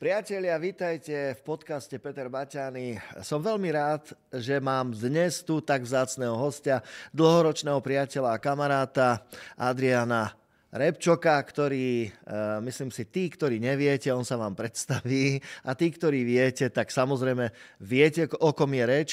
Priatelia, vítajte v podcaste Peter Baťany. Som veľmi rád, že mám dnes tu tak vzácneho hostia, dlhoročného priateľa a kamaráta Adriana Repčoka, ktorý, myslím si, tí, ktorí neviete, on sa vám predstaví a tí, ktorí viete, tak samozrejme viete, o kom je reč.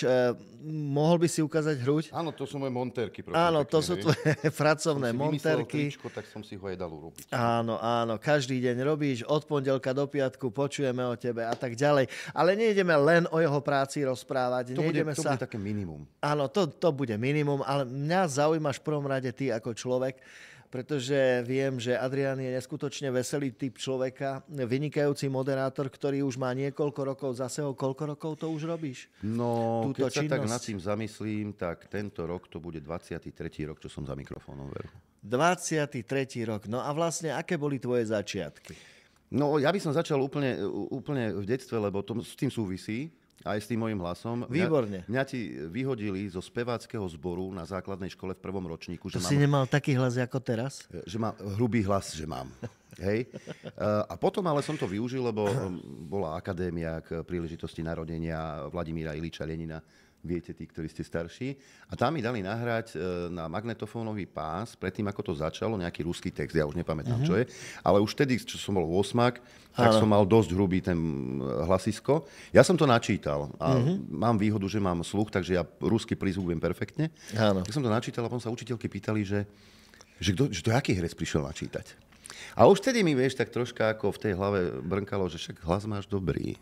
Mohol by si ukázať hruď? Áno, to sú moje montérky. Áno, to sú tvoje pracovné montérky. Tričko, tak som si ho aj dal urobiť. Áno, každý deň robíš, od pondelka do piatku počujeme o tebe a tak ďalej. Ale nejdeme len o jeho práci rozprávať. To bude také minimum. Áno, to bude minimum, ale mňa zaujímaš v prvom rade ty ako človek, pretože viem, že Adrián je neskutočne veselý typ človeka, vynikajúci moderátor, ktorý už má niekoľko rokov za sebou. Koľko rokov to už robíš? No, keď sa tak nad tým zamyslím, tak tento rok to bude 23. rok, čo som za mikrofónom. 23. rok. No a vlastne, aké boli tvoje začiatky? No, ja by som začal úplne v detstve, lebo to s tým súvisí. Aj s tým mojím hlasom. Výborne. Mňa ti vyhodili zo speváckeho zboru na základnej škole v prvom ročníku. To si nemal taký hlas ako teraz? Že mám hrubý hlas, že mám. Hej. A potom ale som to využil, lebo bola akadémia k príležitosti narodenia Vladimíra Iliča Lenina. Viete, tí, ktorí ste starší. A tam mi dali nahrať na magnetofónový pás, predtým ako to začalo, nejaký ruský text, ja už nepamätám, čo je. Ale už vtedy, čo som bol 8, tak som mal dosť hrubý ten hlasisko. Ja som to načítal a mám výhodu, že mám sluch, takže ja rusky prizvukujem perfektne. Tak som to načítal a potom sa učiteľky pýtali, že to aký herec prišiel načítať. A už vtedy mi, vieš, tak troška ako v tej hlave brnkalo, že však hlas máš dobrý.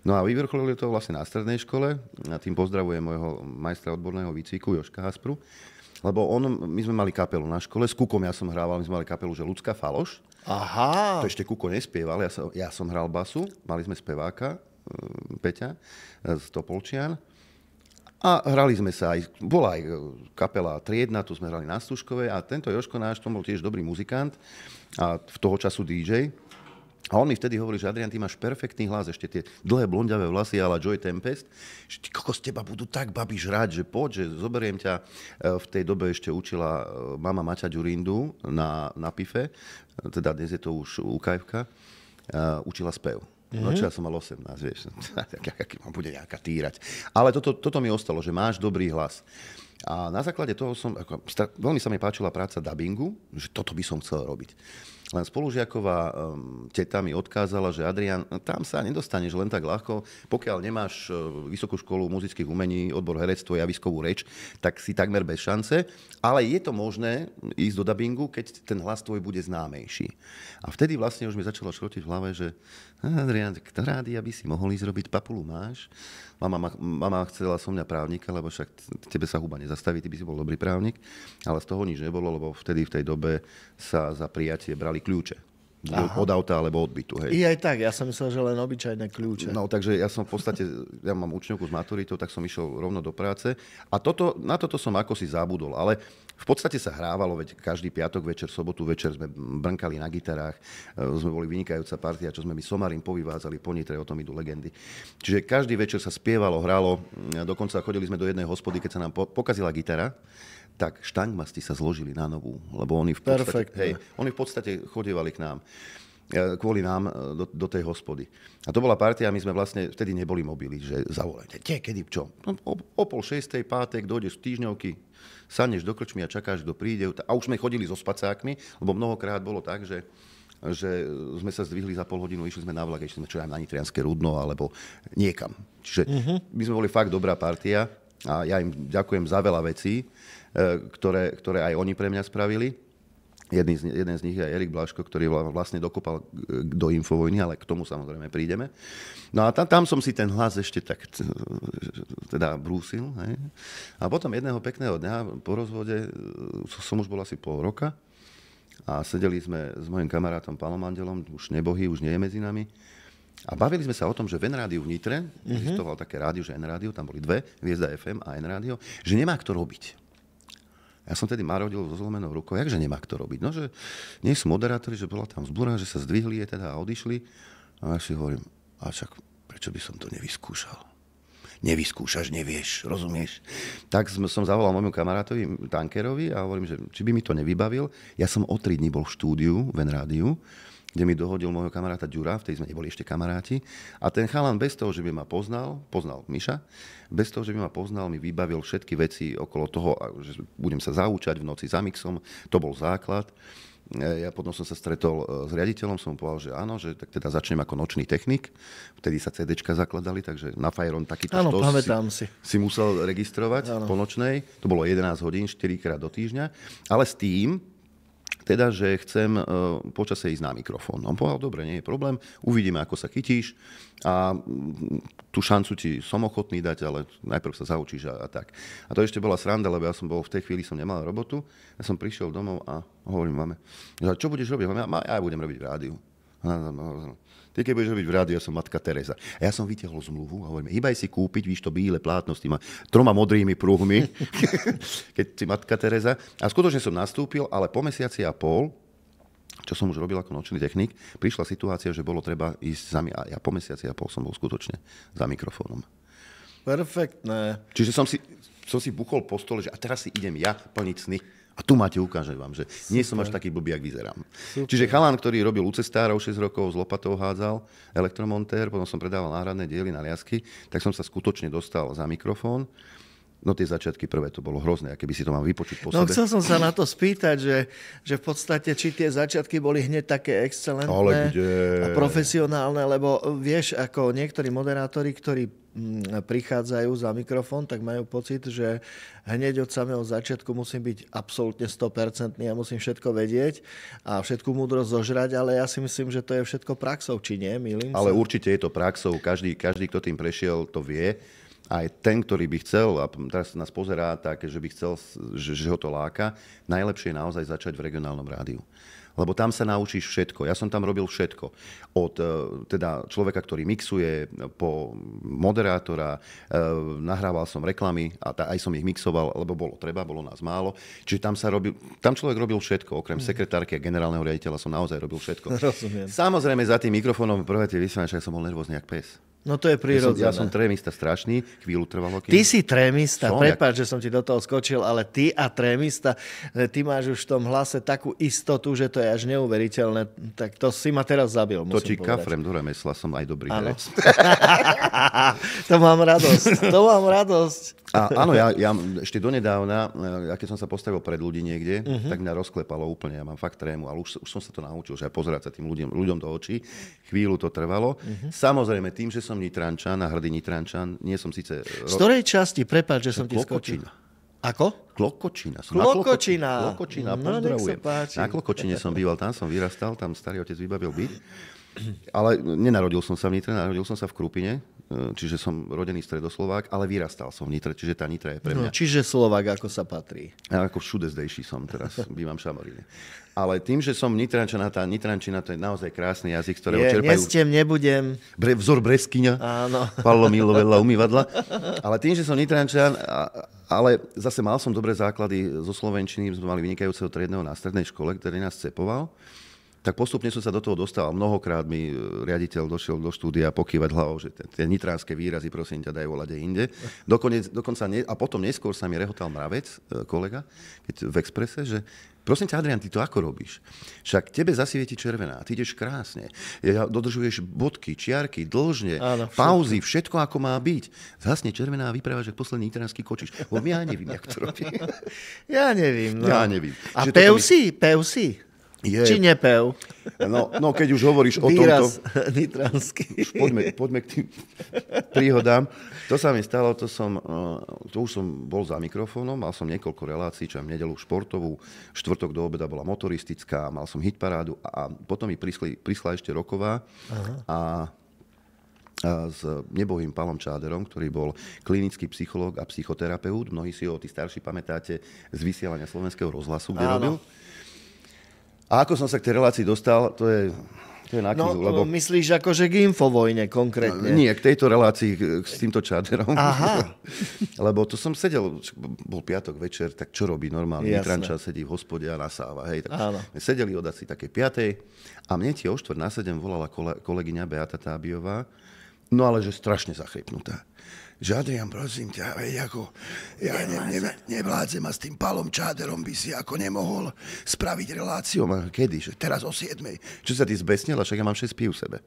No a vyvrcholili to vlastne na strednej škole. A tým pozdravujem môjho majstra odborného výcviku Jožka Haspru. Lebo my sme mali kapelu na škole, s Kukom ja som hrával, my sme mali kapelu, že Ľudská faloš. Aha. To ešte Kuko nespieval, ja som hral basu, mali sme speváka, Peťa z Topolčian. A hrali sme sa aj, bola aj kapela Triedna, tu sme hrali na Stužkovej a tento Jožko náš, to bol tiež dobrý muzikant a v toho času DJ. A on mi vtedy hovorí, že Adrián, ty máš perfektný hlas, ešte tie dlhé blondiavé vlasy ala Joy Tempest, že ty kokos, z teba budú tak babi žrať, že poď, že zoberiem ťa. V tej dobe ešte učila mama Maťa Ďurindu na PIFE, teda dnes je to už UKF-ka, učila spev. No čo ja som mal 18, vieš, aký ma bude nejaká týrať. Ale toto mi ostalo, že máš dobrý hlas. A na základe toho veľmi sa mi páčila práca dabingu, že toto by som chcel robiť. Len spolužiaková teta mi odkázala, že Adrián, tam sa nedostaneš len tak ľahko, pokiaľ nemáš vysokú školu muzických umení, odbor herectvo, javiskovú reč, tak si takmer bez šance. Ale je to možné ísť do dabingu, keď ten hlas tvoj bude známejší. A vtedy vlastne už mi začalo šrotiť v hlave, že Adrián, to rádia by si mohol ísť robiť, papulu máš. Mama chcela som mňa právnika, lebo však tebe sa huba nezastaví, ty by si bol dobrý právnik. Ale z toho nič nebolo, lebo vtedy v tej dobe sa za prijatie brali kľúče. Od auta alebo od bytu. Hej. I aj tak, ja som myslel, že len obyčajné kľúče. No, takže ja som v podstate, ja mám učňovku s maturitou, tak som išiel rovno do práce. A na toto som ako si zabudol. Ale v podstate sa hrávalo, veď každý piatok večer, sobotu večer sme brnkali na gitarách. Sme boli vynikajúca partia, čo sme my Somarín povyvádzali po Nitre, o tom idú legendy. Čiže každý večer sa spievalo, hralo. Dokonca chodili sme do jednej hospody, keď sa nám pokazila gitara, tak štangmasty sa zložili na novú, lebo oni v podstate chodievali k nám, kvôli nám do tej hospody. A to bola partia, my sme vlastne, vtedy neboli mobily, že zavolajte, kedy, čo? O 5:30, pátek, dojdeš z týždňovky, sadneš do krčmy a čakáš, kto príde. A už sme chodili so spacákmi, lebo mnohokrát bolo tak, že sme sa zdvihli za pol hodinu, išli sme na vlak, išli sme čo aj na Nitrianske Rudno, alebo niekam. Čiže my sme boli fakt dobrá partia a ja im ďakujem za veľa vecí, ktoré aj oni pre mňa spravili. Jeden z nich je Erik Blaško, ktorý vlastne dokopal do Infovojny, ale k tomu samozrejme prídeme. No a tam som si ten hlas ešte tak teda brúsil. Hej. A potom jedného pekného dňa po rozvode, som už bol asi pol roka, a sedeli sme s mojim kamarátom Palom Mandelom, už nebohý, už nie je medzi nami. A bavili sme sa o tom, že v N-rádiu v Nitre, existovalo také rádio, že N-rádio, tam boli dve, Hviezda FM a N-rádio, že nemá kto robiť. Ja som tedy marodil so zlomenou rukou, jakže nemá kto robiť. No, že nie sú moderátori, že bola tam zbúra, že sa zdvihli teda a odišli. A ja si hovorím, a však prečo by som to nevyskúšal? Nevyskúšaš, nevieš, rozumieš? Tak som zavolal môjmu kamarátovi Tankerovi a hovorím, že či by mi to nevybavil. Ja som o 3 dní bol v štúdiu v N-rádiu kde mi dohodil môjho kamaráta Ďura, vtedy sme neboli ešte kamaráti. A ten chalan bez toho, že by ma poznal Miša, bez toho, že by ma poznal, mi vybavil všetky veci okolo toho, že budem sa zaučať v noci za mixom. To bol základ. Ja potom som sa stretol s riaditeľom, som mu povedal, že áno, že tak teda začnem ako nočný technik. Vtedy sa CDčka zakladali, takže na Fajron takýto štos si musel registrovať po nočnej. To bolo 11 hodín, 4 krát do týždňa. Ale s tým, teda, že chcem počase ísť na mikrofón. On povedal, dobre, nie je problém, uvidíme, ako sa chytíš a tú šancu ti som ochotný dať, ale najprv sa zaučíš a tak. A to ešte bola sranda, lebo ja som bol v tej chvíli, som nemal robotu, ja som prišiel domov a hovorím mame, čo budeš robiť? Ja budem robiť v rádiu. Ty, keď budeš robiť v rádiu, ja som matka Tereza. A ja som vytiahol zmluvu a hovorím, hýbaj si kúpiť, víš to bíle plátno s tými 3 modrými pruhmi, keď si matka Tereza. A skutočne som nastúpil, ale po mesiaci a pol, čo som už robil ako nočný technik, prišla situácia, že bolo treba ísť za a ja po mesiaci a pol som bol skutočne za mikrofónom. Perfektné. Čiže som si buchol po stole, že a teraz si idem ja plniť sny. A tu máte, ukážem vám, že nie som až taký blbý, jak vyzerám. Super. Čiže chalan, ktorý robil u cestárov 6 rokov, s lopatou hádzal, elektromontér, potom som predával náhradné diely na liasky, tak som sa skutočne dostal za mikrofón. No tie začiatky prvé, to bolo hrozné, keby si to mám vypočuť po sebe. No chcel som sa na to spýtať, že v podstate, či tie začiatky boli hneď také excelentné a profesionálne, lebo vieš, ako niektorí moderátori, ktorí prichádzajú za mikrofón, tak majú pocit, že hneď od samého začiatku musím byť absolútne 100% a musím všetko vedieť a všetku múdrosť zožrať, ale ja si myslím, že to je všetko praxou, či nie? Mýlim sa? Ale určite je to praxou, každý, kto tým prešiel, to vie. Aj ten, ktorý by chcel, a teraz nás pozerá tak, že by chcel, že ho to láka, najlepšie je naozaj začať v regionálnom rádiu. Lebo tam sa naučíš všetko. Ja som tam robil všetko. Od teda človeka, ktorý mixuje, po moderátora, nahrával som reklamy a aj som ich mixoval, lebo bolo treba, bolo nás málo. Čiže tam človek robil všetko. Okrem sekretárky a generálneho riaditeľa som naozaj robil všetko. Rozumiem. Samozrejme za tým mikrofónom prvé tie vysvetlenia, že som bol nervózny jak pes. No to je prirodzené. Ja som trémista strašný, chvíľu trvalo. Ty si trémista, prepáč, že som ti do toho skočil, ale ty a trémista, ty máš už v tom hlase takú istotu, že to je až neuveriteľné. Tak to si ma teraz zabil, musím povedať. To ti kafrem do remesla, som aj dobrý herec. To mám radosť. A áno, ja ešte donedávna, keď som sa postavil pred ľudí niekde, tak mňa rozklepalo úplne. Ja mám fakt trému, ale už som sa to naučil, že aj pozerať sa tým ľuďom do očí. Chvíľu to trvalo. Samozrejme, tým, že som Nitrančan a hrdý Nitrančan, nie som síce... Z ktorej časti? Prepáč, že som ti skočil. Ako? Klokočina. Klokočina. Pozdravujem. Na Klokočine som býval, tam som vyrastal, tam starý otec vybavil byt. Ale nenarodil som sa v Nitre, narodil som sa v Krupine, čiže som rodený Stredoslovák, ale vyrastal som v Nitre, čiže tá Nitra je pre mňa... No, čiže Slovák, ako sa patrí. Ja ako všude zdejší som teraz, bývam v Šamoríne. Ale tým, že som Nitrančana, tá Nitrančina, to je naozaj krásny jazyk, z ktorého čerpajú... Nestem, nebudem. Vzor Breskyňa, áno. Pavlo Milo vedľa umývadla. Ale tým, že som Nitrančan, ale zase mal som dobré základy zo slovenčiny, sme mali vynikajúceho triedneho na strednej škole, ktorý nás cepoval. Tak postupne som sa do toho dostal. Mnohokrát mi riaditeľ došiel do štúdia pokývať hlavou, že tie nitránske výrazy, prosím ťa, daj volať aj inde. A potom neskôr sa mi rehotal Mravec, kolega, keď v Expresse, že prosím ťa, Adrián, ty to ako robíš? Však tebe zasvieti červená, ty ideš krásne. Dodržuješ bodky, čiarky, dlžne, pauzy, všetko ako má byť. Zhasne červená a vyprávaš, že posledný nitransky kočíš. Ja neviem, jak to robí. Ja neviem. No. Ja neviem. A pev si? Či nepev? No, keď už hovoríš o výraz tomto... nitransky. Poďme k tým príhodám. To sa mi stalo, to už som bol za mikrofónom, mal som niekoľko relácií, čo mám nedeľu športovú, štvrtok do obeda bola motoristická, mal som hitparádu a potom mi prišla ešte roková a s nebohým Palom Čáderom, ktorý bol klinický psychológ a psychoterapeut. Mnohí si ho, tí starší, pamätáte z vysielania Slovenského rozhlasu, kde robil. A ako som sa k tej relácii dostal, to je na knihu. No, myslíš akože k Infovojne konkrétne? Nie, k tejto relácii s týmto Čáderom. Aha. Lebo to som sedel, bol piatok večer, tak čo robí normálne? Nitrančan sedí v hospode a nasáva. Hej, tak sedeli od asi také 5:00 a mne o 6:45 volala kolegyňa Beata Tábiová No ale že strašne zachrypnutá. Že Adrián, prosím ťa, nevládzem a s tým Palom Čáderom by si ako nemohol spraviť reláciu. Kedy? Že teraz o 7. Čo sa ty zbesnila? Však ja mám 6 pív v sebe.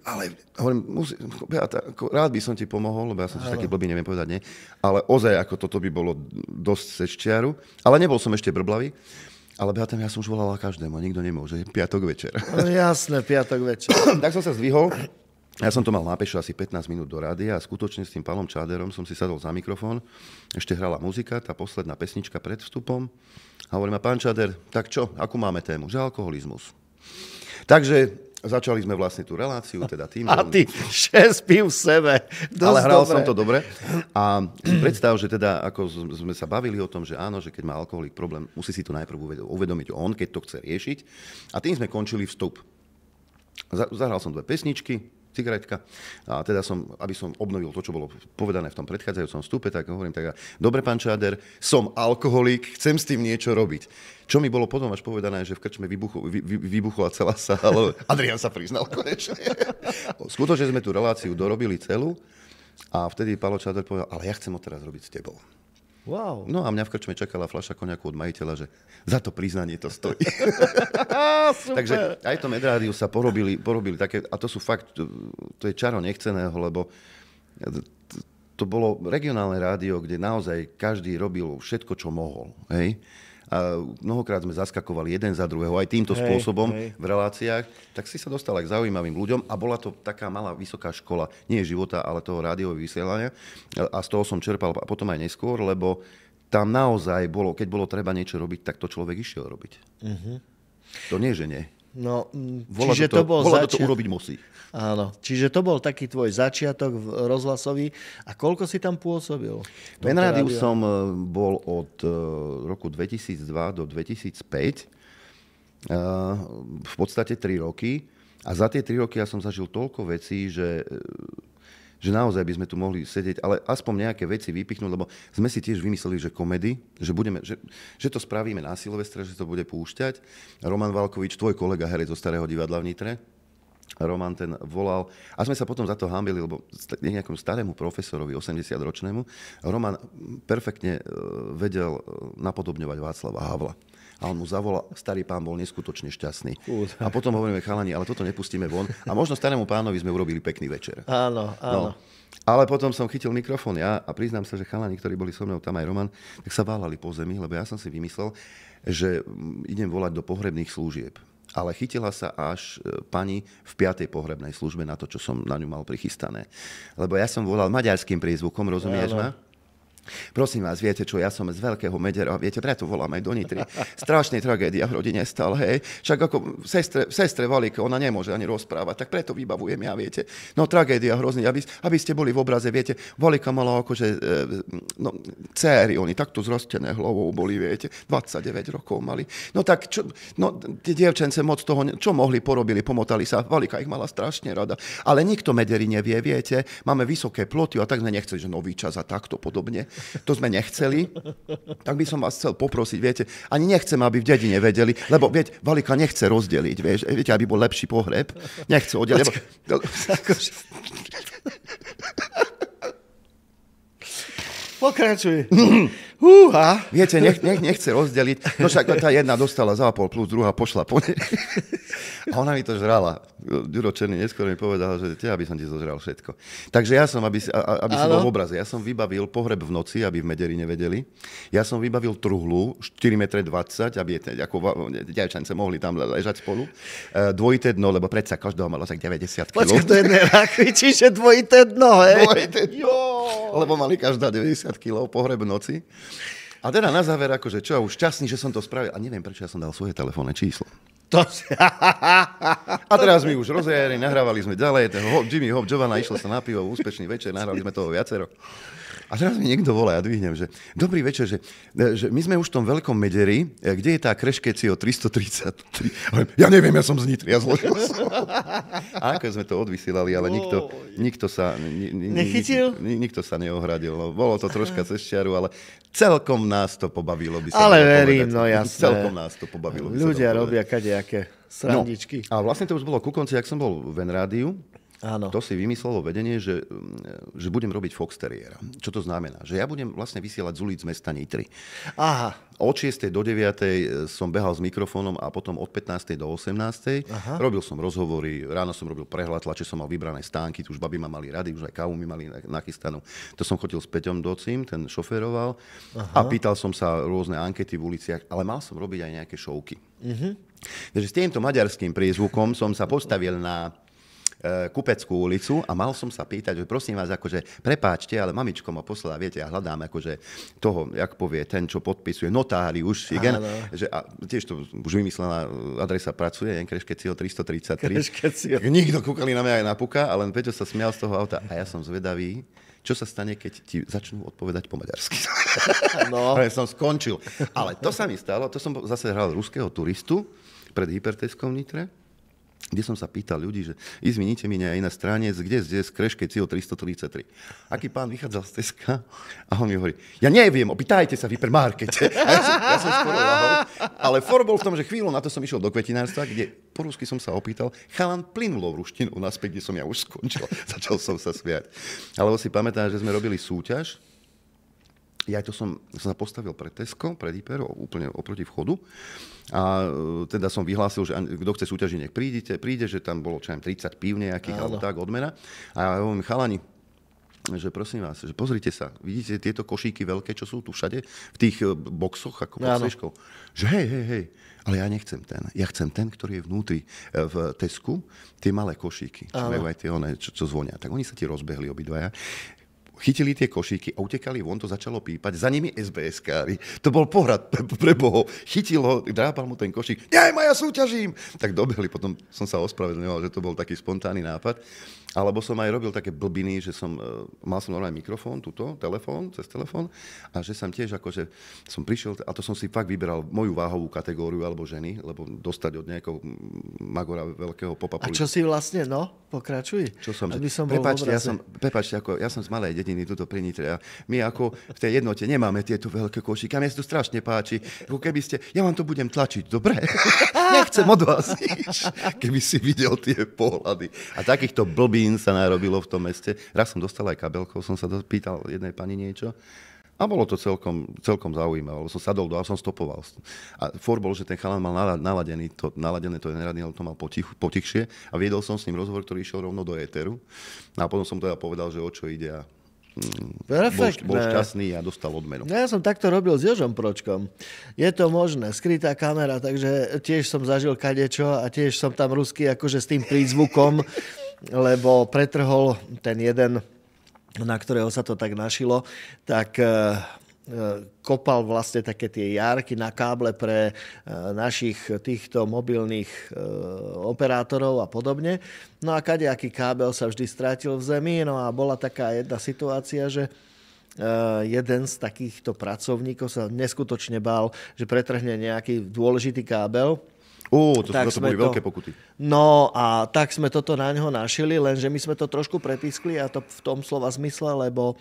Ale hovorím, Beata, rád by som ti pomohol, lebo ja som si taký blbý, neviem povedať, nie. Ale ozaj, ako toto by bolo dosť cez čiaru. Ale nebol som ešte brblavý. Ale Beata, ja som už volala každému, nikto nemôže. Piatok večer. No, jasné, piatok večer. Tak som sa zdvihol. Ja som to mal na pešo asi 15 minút do rádia a skutočne s tým Palom Čáderom som si sadol za mikrofón. Ešte hrala muzika, tá posledná pesnička pred vstupom. A hovorím, pán Čáder, tak čo, akú máme tému? Že alkoholizmus. Takže začali sme vlastne tú reláciu, teda tým. A ty 6 pív v sebe. Ale hral som to dobre. A si predstav, že teda, ako sme sa bavili o tom, že áno, že keď má alkoholik problém, musí si to najprv uvedomiť on, keď to chce riešiť. A tým sme končili vstup. Zahral som 2 pesničky, cigaretka. A teda aby som obnovil to, čo bolo povedané v tom predchádzajúcom vstupe, tak hovorím tak, dobre, pán Čáder, som alkoholík, chcem s tým niečo robiť. Čo mi bolo potom až povedané, že v krčme vybuchla celá sála. Adrián sa priznal konečne. Skutočne sme tú reláciu dorobili celú a vtedy Palo Čáder povedal, ale ja chcem ho teraz robiť s tebou. Wow. No a mňa v krčme čakala fľaša koniaku od majiteľa, že za to priznanie to stojí. Takže aj to Medrádiu sa porobili také, a to sú fakt, to je čaro nechceného, lebo to bolo regionálne rádio, kde naozaj každý robil všetko, čo mohol. Hej? A mnohokrát sme zaskakovali jeden za druhého aj týmto spôsobom v reláciách, tak si sa dostal aj k zaujímavým ľuďom a bola to taká malá vysoká škola, nie života, ale toho rádiového vysielania a z toho som čerpal a potom aj neskôr, lebo tam naozaj bolo, keď bolo treba niečo robiť, tak to človek išiel robiť. Uh-huh. To nie, že nie. No, čiže to bol to urobiť musí. Áno, čiže to bol taký tvoj začiatok rozhlasový. A koľko si tam pôsobil? V Rádiu som bol od roku 2002 do 2005. V podstate 3 roky. A za tie 3 roky ja som zažil toľko vecí, že naozaj by sme tu mohli sedieť, ale aspoň nejaké veci vypichnúť, lebo sme si tiež vymysleli, že komedy, že to spravíme na Silvestre, že to bude púšťať. Roman Valkovič, tvoj kolega herec zo Starého divadla v Nitre, Roman ten volal a sme sa potom za to hanbili, lebo nejakom starému profesorovi, 80-ročnému, Roman perfektne vedel napodobňovať Václava Havla. A on mu zavolal, starý pán bol neskutočne šťastný. A potom hovoríme, chalani, ale toto nepustíme von. A možno starému pánovi sme urobili pekný večer. Áno, áno. No. Ale potom som chytil mikrofón ja a priznám sa, že chalani, ktorí boli so mnou, tam aj Roman, tak sa válali po zemi, lebo ja som si vymyslel, že idem volať do pohrebných služieb. Ale chytila sa až pani v 5. pohrebnej službe na to, čo som na ňu mal prichystané. Lebo ja som volal maďarským priezvukom, rozumieš ma? Prosím vás, viete čo, ja som z Veľkého Medera, viete, preto volám aj do Nitry. Strašná tragédia v rodine stal, hej. Však ako sestre Valike, ona nemôže ani rozprávať, tak preto vybavujem ja, viete. No tragédia hrozný, aby ste boli v obraze, viete. Valika mala akože, céry, oni takto zrostené hlavou boli, viete. 29 rokov mali. No tak, tie dievčence moc toho, čo mohli, porobili, pomotali sa. Valika ich mala strašne rada. Ale nikto Mederi nevie, viete. Máme vysoké ploty a tak sme nechceli, že nový čas a takto podobne. To sme nechceli, tak by som vás chcel poprosiť, viete, ani nechcem, aby v dedine vedeli, lebo, viete, Valika nechce rozdeliť, viete, aby bol lepší pohreb, nechce oddeliť, lebo... Pokračuj. Viete, nechce rozdeliť. No však tá jedna dostala zápol plus druhá pošla po nej. A ona mi to žrala. Ďuro Černý neskôr mi povedal, že teba by som ti zožral všetko. Takže ja som, aby si bol v obraze, ja som vybavil pohreb v noci, aby v Mederi nevedeli. Ja som vybavil truhlu 4,20 m, aby ako dievčance mohli tam ležať spolu. Dvojité dno, lebo predsa každého malo tak 90 kg. Počkaj, to je neráchvi, čiže dvojité dno, hej? Dvojité dno. Lebo mali každá 90 kg pohreb v noci. A teda na záver, akože čo, už šťastný, že som to spravil. A neviem, prečo ja som dal svoje telefónne číslo. A teraz mi už rozjeli, nahrávali sme ďalej, Jimmy Hop, Giovanna, išlo sa na pivo, úspešný večer, nahrali sme toho viacero. A teraz mi niekto volá, ja dvihnem, že dobrý večer, že my sme už v tom Veľkom Mederi, kde je tá Kreškecio 333. Ja neviem, ja som z Nitry, ja zložil som. A ako sme to odvysielali, ale nikto sa... Nechytil? Nikto sa neohradil. No, bolo to troška cez čiaru, ale celkom nás to pobavilo. By sa ale verím, povedať. No jasné. Celkom nás to pobavilo. Ľudia robia kadejaké srandičky. No, a vlastne to už bolo ku konci, jak som bol v Rádiu. Áno. To si vymyslelo vedenie, že budem robiť Fox Terriera. Čo to znamená? Že ja budem vlastne vysielať z ulic mesta Nitry. Aha. Od 6. do 9. som behal s mikrofónom a potom od 15. do 18. Aha. Robil som rozhovory, ráno som robil prehľad tlače, som mal vybrané stánky, tu už babi ma mali rady, už aj kávu mi mali nachystanú. To som chodil s Peťom Docim, ten šoféroval. Aha. A pýtal som sa rôzne ankety v uliciach, ale mal som robiť aj nejaké šovky. Takže s týmto maďarským prízvukom som sa postavil na Kupeckú ulicu a mal som sa pýtať, že prosím vás, akože prepáčte, ale mamičko ma poslala, viete, ja hľadám akože toho, jak povie, ten, čo podpisuje, notárius, že a tiež to už vymyslená adresa pracuje, Kreškecio 333. Kreškecio. Nikto kúkali na mňa aj na puka, ale len Peťo sa smial z toho auta a ja som zvedavý, čo sa stane, keď ti začnú odpovedať po maďarsky. No. Ale som skončil. Ale to sa mi stalo, to som zase hral ruského turistu pred Hyperteskom v Nitre, kde som sa pýtal ľudí, že izvinite mi aj na stránec, kde z Kreškecio 333. Aký pán vychádzal z Teska a on mi hovorí, ja neviem, opýtajte sa v hypermarkete. Ja som skoro lahol, ale for bol v tom, že chvíľu na to som išiel do kvetinárstva, kde po rusky som sa opýtal, chalan plynulo v ruštinu naspäť, kde som ja už skončil. Začal som sa smiať. Alebo si pamätám, že sme robili súťaž. Ja to som sa postavil pred Tesco, pred Hyper, úplne oproti vchodu. A teda som vyhlásil, že kto chce súťažiť, nech príde, že tam bolo 30 pív nejakých, alebo tak, odmena. A ja hovorím, chalani, že prosím vás, že pozrite sa, vidíte tieto košíky veľké, čo sú tu všade, v tých boxoch, ako pod sliečkou. Že hej, ale ja nechcem ten. Ja chcem ten, ktorý je vnútri v Tesku, tie malé košíky, čo majú aj tie one, čo zvonia. Tak oni sa ti rozbehli obidvaja. Chytili tie košíky a utekali von, to začalo pípať. Za nimi SBS-kári. To bol pohrad pre Boho. Chytil ho, drápal mu ten košík. Ja súťažím! Tak dobehli, potom som sa ospravedlňoval, že to bol taký spontánny nápad. Alebo som aj robil také blbiny, že mal som normálny mikrofón, cez telefón, a že som tiež akože som prišiel, a to som si fakt vyberal moju váhovú kategóriu alebo ženy, lebo dostať od nejakého magora veľkého popa. A čo si vlastne, pokračuj. Čo som, aby som bol v obraze. Prepáčte, ja som z malej dediny tuto pri Nitre a my ako v tej jednote nemáme tieto veľké košíky. A mne sa to strašne páči. Ako keby ja vám to budem tlačiť, dobre? Nechcem od vás nič. Keby si videl tie pohľady. A takýchto blbín sa narobilo v tom meste. Raz som dostal aj kabelkou, som sa pýtal jednej pani niečo. A bolo to celkom zaujímavé. Som sadol a som stopoval. A for bol, že ten chalan mal naladené to neradný, ale to mal potichšie. A viedol som s ním rozhovor, ktorý išiel rovno do éteru. A potom som teda povedal, že o čo ide a bol šťastný a dostal odmenu. Ja som takto robil s Jožom Pročkom. Je to možné, skrytá kamera, takže tiež som zažil kadečo a tiež som tam rusky akože s tým prízvukom, lebo pretrhol ten jeden, na ktorého sa to tak našilo, tak kopal vlastne také tie járky na káble pre našich týchto mobilných operátorov a podobne. No a kadejaký kábel sa vždy strátil v zemi, no a bola taká jedna situácia, že jeden z takýchto pracovníkov sa neskutočne bál, že pretrhne nejaký dôležitý kábel. To boli veľké pokuty. No a tak sme toto na ňo našili, lenže my sme to trošku prepískli a to v tom slova zmysle, lebo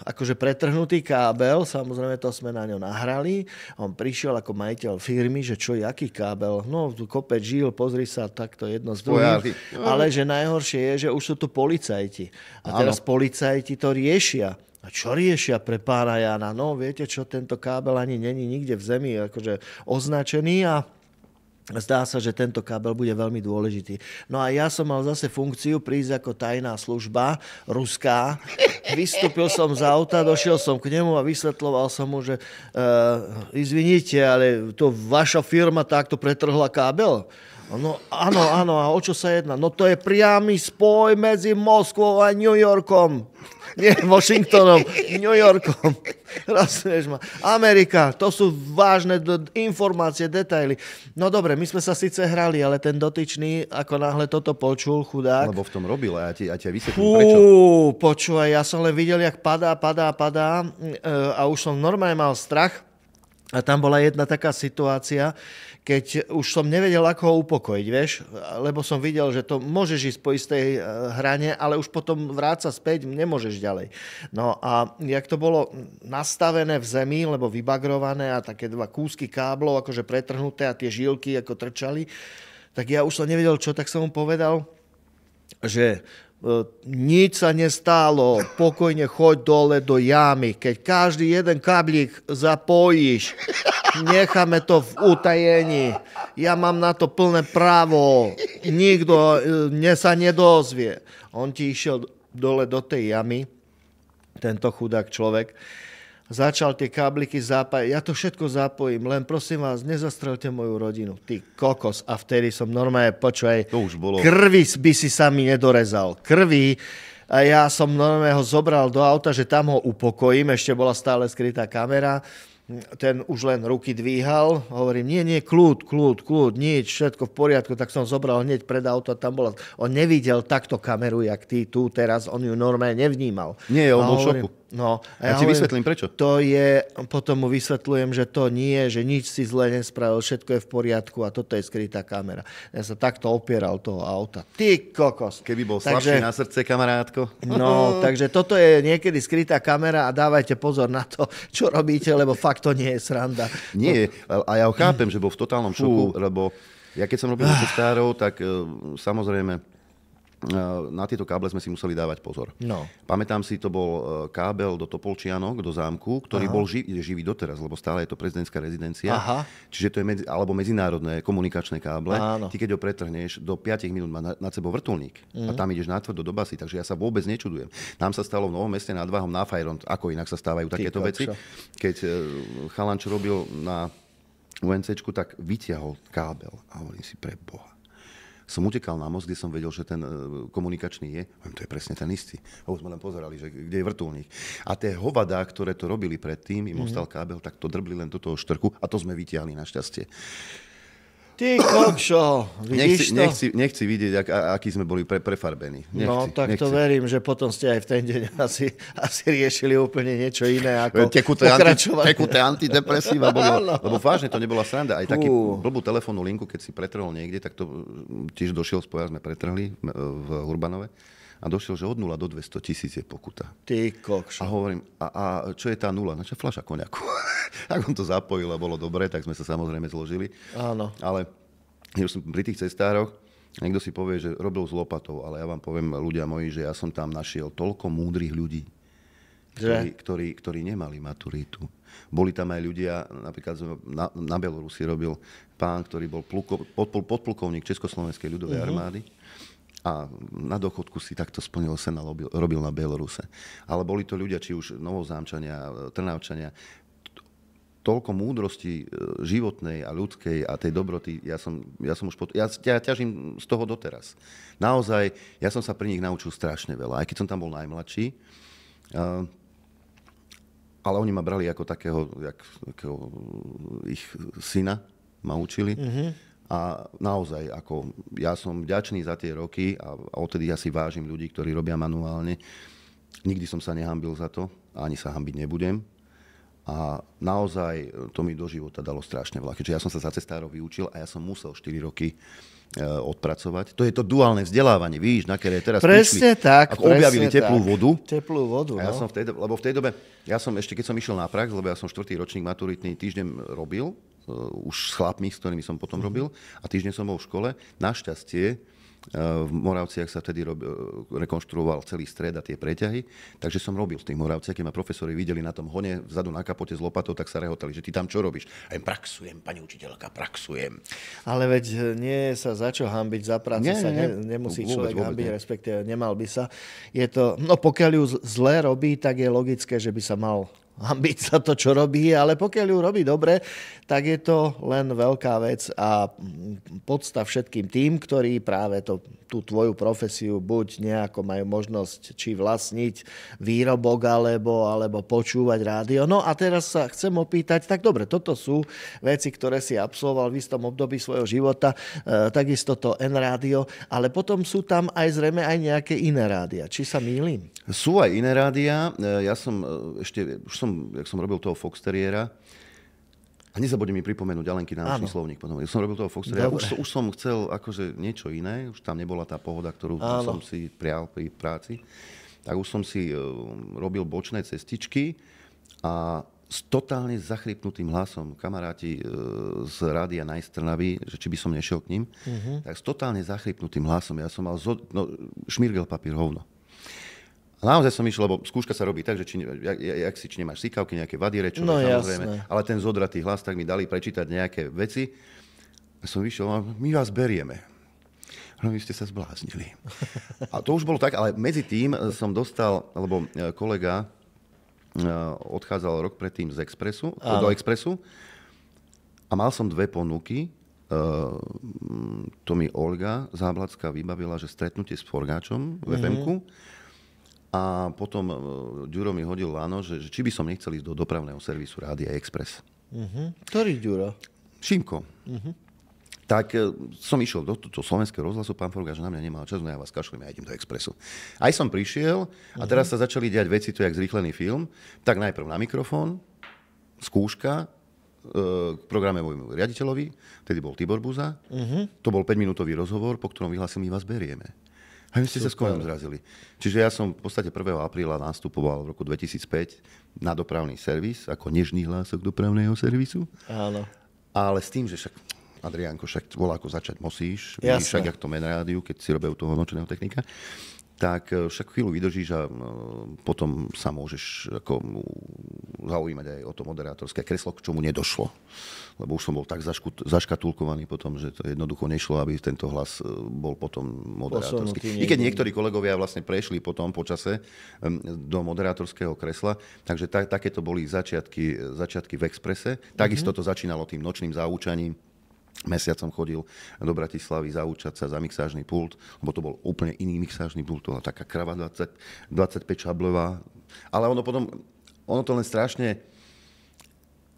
akože pretrhnutý kábel, samozrejme to sme na ňo nahrali. On prišiel ako majiteľ firmy, že čo, jaký kábel? No, kopec žil, pozri sa, takto jedno z druhým. Ale že najhoršie je, že už sú tu policajti. A teraz policajti to riešia. A čo riešia pre pána Jana? No, viete čo, tento kábel ani není nikde v zemi akože označený a zdá sa, že tento kábel bude veľmi dôležitý. No a ja som mal zase funkciu prísť ako tajná služba ruská. Vystúpil som z auta, došiel som k nemu a vysvetľoval som mu, že izvinite, ale to vaša firma takto pretrhla kábel. No áno, a o čo sa jedná? No to je priamy spoj medzi Moskvou a New Yorkom. Nie Washingtonom, New Yorkom. Rozumieš ma? Amerika, to sú vážne informácie, detaily. No dobre, my sme sa síce hrali, ale ten dotyčný, ako náhle toto počul, chudák. Lebo v tom robil a ja ti vysvetlím prečo. Počúvaj, ja som len videl, jak padá a už som normálne mal strach. A tam bola jedna taká situácia, keď už som nevedel, ako ho upokojiť, vieš, lebo som videl, že to môžeš ísť po istej hrane, ale už potom vráca späť, nemôžeš ďalej. No a jak to bolo nastavené v zemi, lebo vybagrované a také dva kúsky káblov, akože pretrhnuté a tie žilky ako trčali, tak ja už som nevedel čo, tak som mu povedal, že nič sa nestálo, pokojne choď dole do jamy. Keď každý jeden kablík zapojíš, necháme to v utajení. Ja mám na to plné právo. Nikto sa nedozvie. On ti išiel dole do tej jamy, tento chudák človek, začal tie kábliky zapájať. Ja to všetko zapojím, len prosím vás, nezastrelte moju rodinu. Ty kokos. A vtedy som normálne, počúvaj, to už bolo. Krvi by si sa mi nedorezal. Krvi. A ja som normálne ho zobral do auta, že tam ho upokojím. Ešte bola stále skrytá kamera. Ten už len ruky dvíhal. Hovorím, nie, kľud, nič, všetko v poriadku. Tak som zobral hneď pred auto. Tam bola. On nevidel takto kameru, jak ty tu teraz. On ju normálne nevnímal. Nie, on bol v šoku. No, ja ti vysvetlím, prečo. To je, potom mu vysvetľujem, že to nie, že nič si zle nespravil, všetko je v poriadku a toto je skrytá kamera. Ja sa takto opieral toho auta. Ty kokos. Keby bol slabší na srdce, kamarátko. No, takže toto je niekedy skrytá kamera a dávajte pozor na to, čo robíte, lebo fakt to nie je sranda. Nie, a ja ho chápem, že bol v totálnom šoku, lebo ja keď som robil cestárov, tak samozrejme na tieto káble sme si museli dávať pozor. No. Pamätám si, to bol kábel do Topolčianok, do zámku, ktorý bol živý doteraz, lebo stále je to prezidentská rezidencia. Aha. Čiže to je alebo medzinárodné komunikačné káble. Áno. Ty keď ho pretrhneš, do 5 minút má nad sebou vrtuľník. A tam ideš natvrdo do basy, takže ja sa vôbec nečudujem. Nám sa stalo v Novom Meste nad Váhom na Fajron, ako inak sa stávajú takéto veci. Keď chalan, čo robil na UNCčku, tak vyťahol kábel. A hovorím si, pre Boha. Som utekal na most, kde som vedel, že ten komunikačný je. To je presne ten istý. A už sme len pozerali, že kde je vrtuľník. A tie hovadá, ktoré to robili predtým, im ostal kábel, tak to drbli len do toho štrku a to sme vytiahli našťastie. Ty kokšo, vidíš to? Nechci vidieť, aký sme boli prefarbení. Nechci. To verím, že potom ste aj v ten deň asi riešili úplne niečo iné, ako pokračovať. Tekuté antidepresíva boli, lebo vážne to nebola sranda. Aj taký blbú telefónnu linku, keď si pretrhol niekde, tak to tiež došiel spojaz, sme pretrhli v Urbanove. A došiel, že od 0 do 200 000 je pokuta. Ty kokšo. A hovorím, a čo je tá nula? Naša fľaša koniaku. Ak on to zapojil a bolo dobre, tak sme sa samozrejme zložili. Áno. Ale už som pri tých cestároch, niekto si povie, že robil s lopatou, ale ja vám poviem, ľudia moji, že ja som tam našiel toľko múdrych ľudí, ktorí nemali maturitu. Boli tam aj ľudia, napríklad na Belorusi robil pán, ktorý bol podplukovník Československej ľudovej armády. A na dôchodku si takto splnil sen a robil na Bieloruse. Ale boli to ľudia, či už Novozámčania, Trnavčania, toľko múdrosti životnej a ľudskej a tej dobroty, ja ťažím z toho doteraz. Naozaj, ja som sa pri nich naučil strašne veľa, aj keď som tam bol najmladší. Ale oni ma brali ako takého ich syna, ma učili. A naozaj, ja som vďačný za tie roky a odtedy ja si vážim ľudí, ktorí robia manuálne. Nikdy som sa nehanbil za to, ani sa hanbiť nebudem. A naozaj to mi do života dalo strašne veľa. Keďže ja som sa za cestárov vyučil a ja som musel 4 roky odpracovať. To je to duálne vzdelávanie, víš, na ktoré teraz presne prišli. Tak, ako objavili teplú vodu. Teplú vodu, a ja som lebo v tej dobe, ja som ešte, keď som išiel na prax, lebo ja som 4. ročník maturitný, týždeň robil, už s chlapmi, s ktorými som potom robil, a týždeň som bol v škole. Našťastie v Moravciach sa vtedy rekonštruoval celý stred a tie preťahy, takže som robil v tých Moravciach, keď ma profesori videli na tom hone vzadu na kapote s lopatou, tak sa rehotali, že ty tam čo robíš? A ja praxujem, pani učiteľka, praxujem. Ale veď nie sa za čo hanbiť, za prácu sa nemusí človek hanbiť, respektíve nemal by sa. Je to, pokiaľ ju zle robí, tak je logické, že by sa mal hanbiť za to, čo robí, ale pokiaľ ju robí dobre, tak je to len veľká vec a podsta všetkým tým, ktorí práve tú tvoju profesiu buď nejako majú možnosť či vlastniť výrobok, alebo počúvať rádio. No a teraz sa chcem opýtať, tak dobre, toto sú veci, ktoré si absolvoval v istom období svojho života, takisto to N-rádio, ale potom sú tam aj zrejme aj nejaké iné rádia. Či sa mýlim? Sú aj iné rádia. Ja som jak som robil toho Foxteriera, a nezabudnem mi pripomenúť Alenky náročný slovník. Potom. Ja som robil toho Foxteriera. Už som chcel akože niečo iné. Už tam nebola tá pohoda, ktorú som si prial pri práci. Tak už som si robil bočné cestičky a s totálne zachrypnutým hlasom. Kamaráti z rádia Najstrnavy, že či by som nešiel k ním, tak s totálne zachrypnutým hlasom. Ja som mal šmirgel papír hovno. A naozaj som išiel, lebo skúška sa robí tak, že či nemáš sýkavky, nejaké vady rečové, samozrejme, ale ten zodratý hlas, tak mi dali prečítať nejaké veci. A som vyšiel, my vás berieme. No, vy ste sa zbláznili. A to už bolo tak, ale medzi tým som dostal, lebo kolega odchádzal rok predtým z Expressu, do Expressu a mal som 2 ponuky. To mi Olga Záblacká vybavila, že stretnutie s Forgáčom v FM-ku a potom Ďuro mi hodil lano, že či by som nechcel ísť do dopravného servisu Rádia Express. Ktorý Ďuro? Šimko. Tak som išiel do slovenského rozhlasu, pán Forgáč na mňa nemal čas, no ja vás kašlem, ja idem do Expressu. Aj som prišiel a teraz sa začali diať veci, to je jak zrýchlený film. Tak najprv na mikrofón, skúška k programe môjmu riaditeľovi, vtedy bol Tibor Buza. To bol 5-minútový rozhovor, po ktorom vyhlásil, my vás berieme. A my ste sa s koňom zrazili. Čiže ja som v podstate 1. apríla nastupoval v roku 2005 na dopravný servis, ako nežný hlások dopravného servisu. Áno. Ale s tým, že však Adriánko, však voláko začať musíš, však jak to men rádiu, keď si robil toho nočného technika, tak však chvíľu vydržíš a potom sa môžeš ako zaujímať aj o to moderátorské kreslo, k čomu nedošlo. Lebo už som bol tak zaškatulkovaný potom, že to jednoducho nešlo, aby tento hlas bol potom moderátorský. I keď niektorí kolegovia vlastne prešli potom po čase do moderátorského kresla, takže takéto boli začiatky v Expresse. Takisto to začínalo tým nočným zaučaním. Mesiac som chodil do Bratislavy zaučať sa za mixážny pult, lebo to bol úplne iný mixážny pult, to bola taká krava 25 šablová. Ale ono to len strašne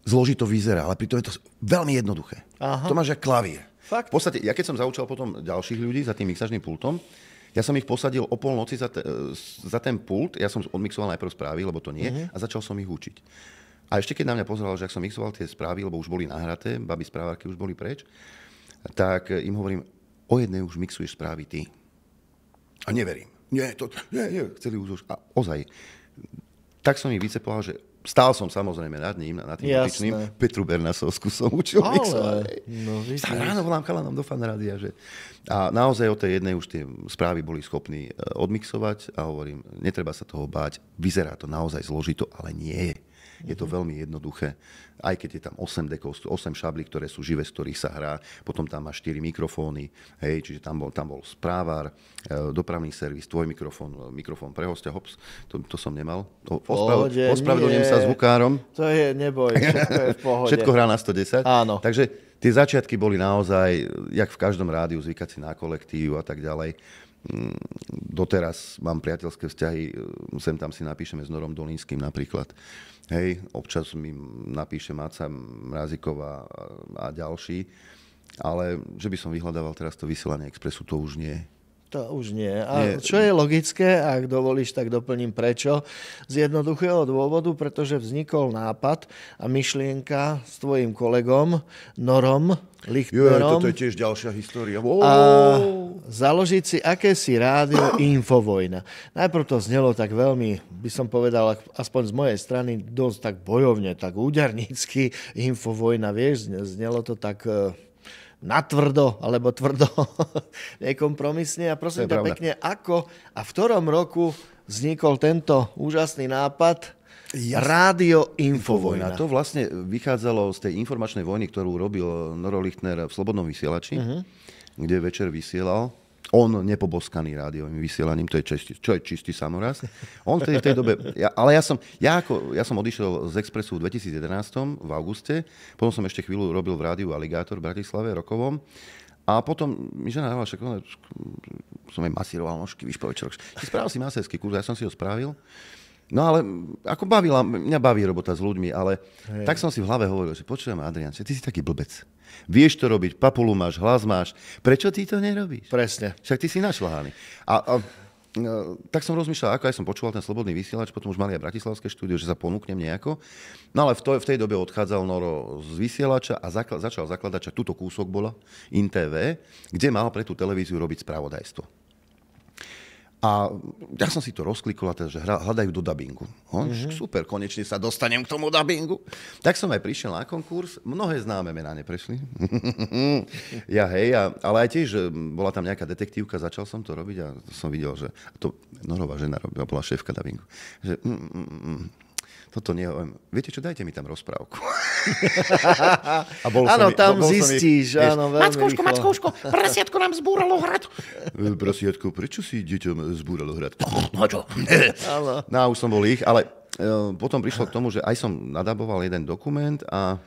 zložito vyzerá, ale pritom je to veľmi jednoduché. Aha. To máš jak klavír. Fakt? V podstate, ja keď som zaučal potom ďalších ľudí za tým mixážnym pultom, ja som ich posadil o polnoci za ten pult, ja som odmixoval najprv správy, lebo to nie, a začal som ich učiť. A ešte keď na mňa pozeral, že ak som mixoval tie správy, lebo už boli nahraté, baby správárky už boli preč, tak im hovorím, o jednej už mixuješ správy ty. A neverím. Nie, chceli už. A ozaj. Tak som ich vycepoval, že stál som samozrejme nad tým dotyčným. Petru Bernasovskú som učil mixovať. Ráno volám chalanom do Fanrádia. A naozaj o tej jednej už tie správy boli schopní odmixovať a hovorím, netreba sa toho báť. Vyzerá to naozaj zložito, ale nie je. Je to veľmi jednoduché. Aj keď je tam 8 dekov, 8 šablí, ktoré sú živé, z ktorých sa hrá. Potom tam má 4 mikrofóny. Hej, čiže tam bol správár, dopravný servis, tvoj mikrofón pre hostia. Hops, to som nemal. Ospravedlňujem sa zvukárom. To je, neboj, všetko je v pohode. Všetko hrá na 110. Áno. Takže tie začiatky boli naozaj, jak v každom rádiu, zvykať si na kolektív a tak ďalej. Doteraz mám priateľské vzťahy, sem tam si napíšeme s Norom Dolínskym napríklad. Hej, občas mi napíše Máca Mráziková a ďalší, ale že by som vyhľadával teraz to vysielanie Expressu, to už nie. To už nie. A čo je logické, ak dovolíš, tak doplním prečo. Z jednoduchého dôvodu, pretože vznikol nápad a myšlienka s tvojim kolegom Norom Lichtnerom. Toto je tiež ďalšia história. A založiť si akési rádio Infovojna. Najprv to znelo tak veľmi, by som povedal, aspoň z mojej strany, dosť tak bojovne, tak údernícky. Infovojna, vieš, znelo to tak natvrdo, alebo tvrdo, nekompromisne. A prosím ťa pekne, ako a v ktorom roku vznikol tento úžasný nápad Rádio Infovojna? To vlastne vychádzalo z tej informačnej vojny, ktorú robil Noro Lichtner v Slobodnom vysielači, kde večer vysielal. On nepoboskaný rádiovým vysielaním, to je čistý samoraz. On v tej dobe, ja som odišiel z Expressu v 2011 v auguste, potom som ešte chvíľu robil v rádiu Aligátor v Bratislave, rokovom. A potom mi žena dávala, som aj masíroval nožky, víš, po večeroch. Spravil si masérsky kurz, ja som si ho spravil. No ale ako mňa baví robota s ľuďmi, ale tak som si v hlave hovoril, že počujem, Adrián, ty si taký blbec. Vieš to robiť, papulu máš, hlas máš. Prečo ty to nerobíš? Presne. Však ty si našľahaný. Tak som rozmýšľal, ako aj som počúval ten Slobodný vysielač, potom už mali aj bratislavské štúdio, že sa ponúknem nejako. No ale v tej dobe odchádzal Noro z vysielača a začal zakladať, že túto kúsok bola, InTV, kde mal pre tú televíziu robiť spravodajstvo. A ja som si to rozklikol, že hľadajú do dabingu. Super, konečne sa dostanem k tomu dabingu. Tak som aj prišiel na konkurs, mnohé známe mená neprešli. Ale aj tiež, bola tam nejaká detektívka, začal som to robiť a som videl, že to Norová žena robila, bola šéfka dabingu. Že, toto nie, viete čo, dajte mi tam rozprávku. Áno, tam zistíš, áno, veľmi rýchlo. Mackouško, prasiatko nám zbúralo hrad. Prasiatko, prečo si deťom zbúralo hrad? No čo? No a už som bol ich, ale potom prišlo k tomu, že aj som nadaboval jeden dokument a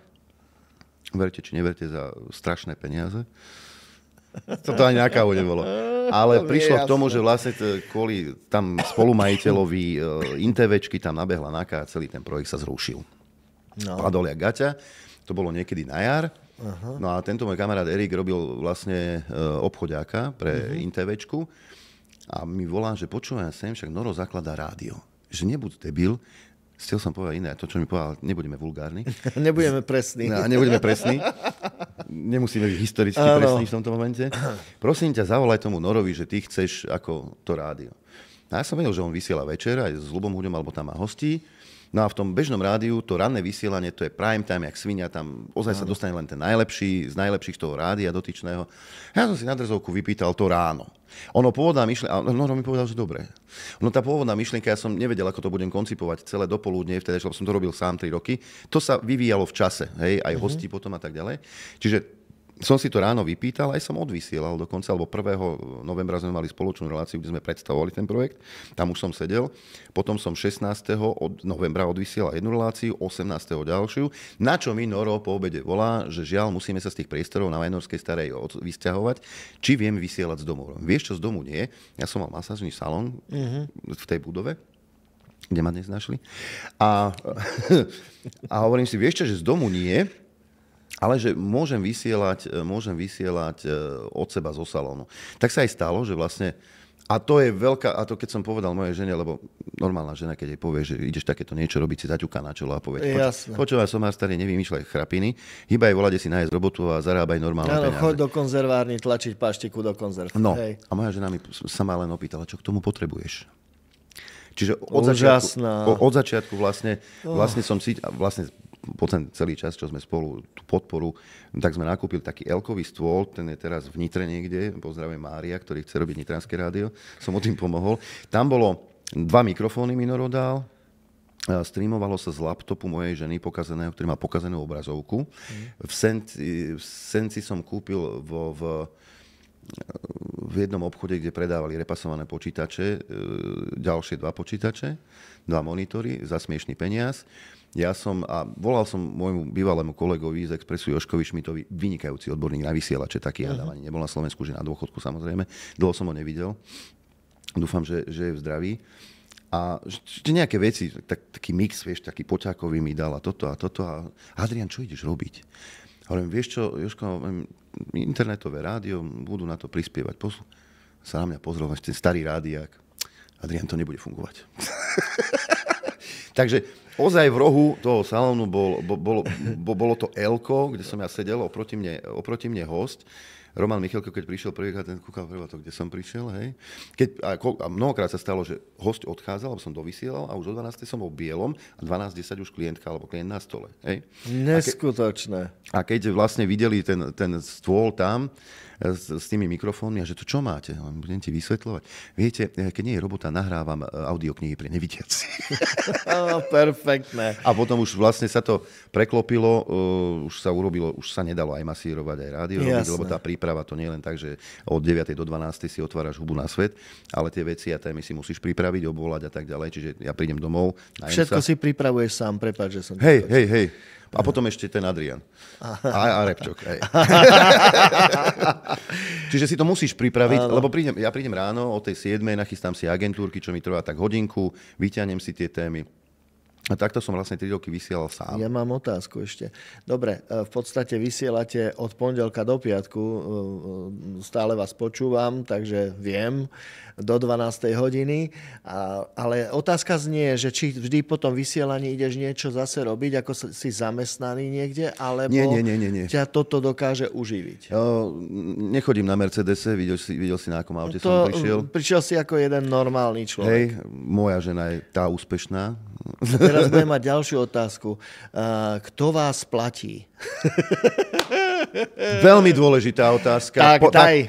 verte či neverte, za strašné peniaze. Toto ani na kávu nebolo. Ale prišlo k tomu, že vlastne kvôli tam spolumajiteľovi InTVčky tam nabehla NAKA a celý ten projekt sa zrušil. Padol jak gaťa. To bolo niekedy na jar. No a tento môj kamarát Erik robil vlastne obchodiáka pre InTVčku a mi volá, že počúvaj sem, však Noro zakladá rádio. Že nebuď debil, chcel som povedať iné, to, čo mi povedal, nebudeme vulgárni. Nebudeme presní. No, nebudeme presní. Nemusíme byť historicky presní v tomto momente. Prosím ťa, zavolaj tomu Norovi, že ty chceš ako to rádio. A ja som vedel, že on vysiela večer aj s Ľubom Huďom, alebo tam má hostí. No a v tom bežnom rádiu, to ranné vysielanie, to je prime time, jak svinia, tam ozaj sa dostane len ten najlepší, z najlepších z toho rádia dotyčného. Ja som si na drzovku vypýtal to ráno. Ono pôvodná myšlienka, a Noro mi povedal, že dobre. Ono tá pôvodná myšlienka, ja som nevedel, ako to budem koncipovať celé dopoludne, vtedy, lebo som to robil sám 3 roky. To sa vyvíjalo v čase, hej, aj hostí potom a tak ďalej. Čiže som si to ráno vypýtal, aj som odvysielal dokonca, alebo 1. novembra sme mali spoločnú reláciu, kde sme predstavovali ten projekt. Tam už som sedel. Potom som 16. novembra odvysielal jednu reláciu, 18. ďalšiu. Na čo mi Noro po obede volá, že žiaľ, musíme sa z tých priestorov na Vajnorskej starej vysťahovať, či viem vysielať z domu. Vieš čo, z domu nie. Ja som mal masážny salón v tej budove, kde ma dnes našli. A hovorím si, vieš čo, že z domu nie, ale že môžem vysielať od seba zo salónu. Tak sa aj stalo, že vlastne, a to je veľká, a to keď som povedal mojej žene, lebo normálna žena, keď jej povie, že ideš takéto niečo robiť, si zaťuká na čelo a povie, počúvaj, som starý, nevymýšľaj chrapiny, hýbaj volade si nájsť robotu a zarábaj normálne peniaze. Choď do konzervárny tlačiť paštiku do konzerv. No, hej. A moja žena mi sama len opýtala, čo k tomu potrebuješ. Čiže od začiatku vlastne som si, vlastne po ten celý čas, čo sme spolu tú podporu, tak sme nakúpili taký L-kový stôl, ten je teraz v Nitre niekde, pozdravujem Mária, ktorý chce robiť nitranské rádio, som mu tým pomohol. Tam bolo 2 mikrofóny mi Noro dal, streamovalo sa z laptopu mojej ženy, ktorý má pokazenú obrazovku. V Senci som kúpil v jednom obchode, kde predávali repasované počítače, ďalšie 2 počítače, 2 monitory za smiešný peniaz. Volal som môjmu bývalému kolegovi z Expressu Jožkovi Šmitovi, vynikajúci odborník na vysielače, taký Adam ani nebol na Slovensku, že na dôchodku samozrejme. Dlho som ho nevidel. Dúfam, že je v zdraví. A nejaké veci, taký mix, vieš, taký poťákový mi dal a toto. A Adrian, čo ideš robiť? Hovorím, vieš čo, Jožko, internetové rádio, budú na to prispievať. Sa na mňa pozrel, ten starý rádiák. Adrian, to nebude fungovať. Takže ozaj v rohu toho salónu bolo to L-ko, kde som ja sedel, oproti mne host. Roman Michalko, keď prišiel prvýkrát, ten kúkal to, kde som prišiel, hej. A mnohokrát sa stalo, že host odchádzal, alebo som dovysielal a už o 12. som bol v bielom a 12:10 už klientka alebo klient na stole, hej. Neskutočné. A keď vlastne videli ten stôl tam s tými mikrofónmi a že to čo máte? Budem ti vysvetľovať. Viete, keď nie je robota, nahrávam audioknihy pre nevidiacich. Perfektné. A potom už vlastne sa to preklopilo, už sa nedalo aj masírovať, aj rádio robiť, lebo tá príprava to nie je len tak, že od 9. do 12. si otváraš hubu na svet, ale tie veci a témy si musíš pripraviť, obvolať a tak ďalej. Čiže ja prídem domov. Všetko si pripravuješ sám, prepáč, že som... Hej. A potom ešte ten Adrian. A Repčok. Čiže si to musíš pripraviť, lebo ja prídem ráno o tej 7, nachystám si agentúrky, čo mi trvá tak hodinku, vyťahnem si tie témy A takto som vlastne 3 roky vysielal sám. Ja mám otázku ešte. Dobre, v podstate vysielate od pondelka do piatku, stále vás počúvam, takže viem, do 12. hodiny, ale otázka znie, že či vždy po tom vysielaní ideš niečo zase robiť, ako si zamestnaný niekde, alebo Nie. ťa toto dokáže uživiť? Nechodím na Mercedese, videl si na akom aute som prišiel. Prišiel si ako jeden normálny človek. Hej, moja žena je tá úspešná. Teraz budem mať ďalšiu otázku. Kto vás platí? Veľmi dôležitá otázka.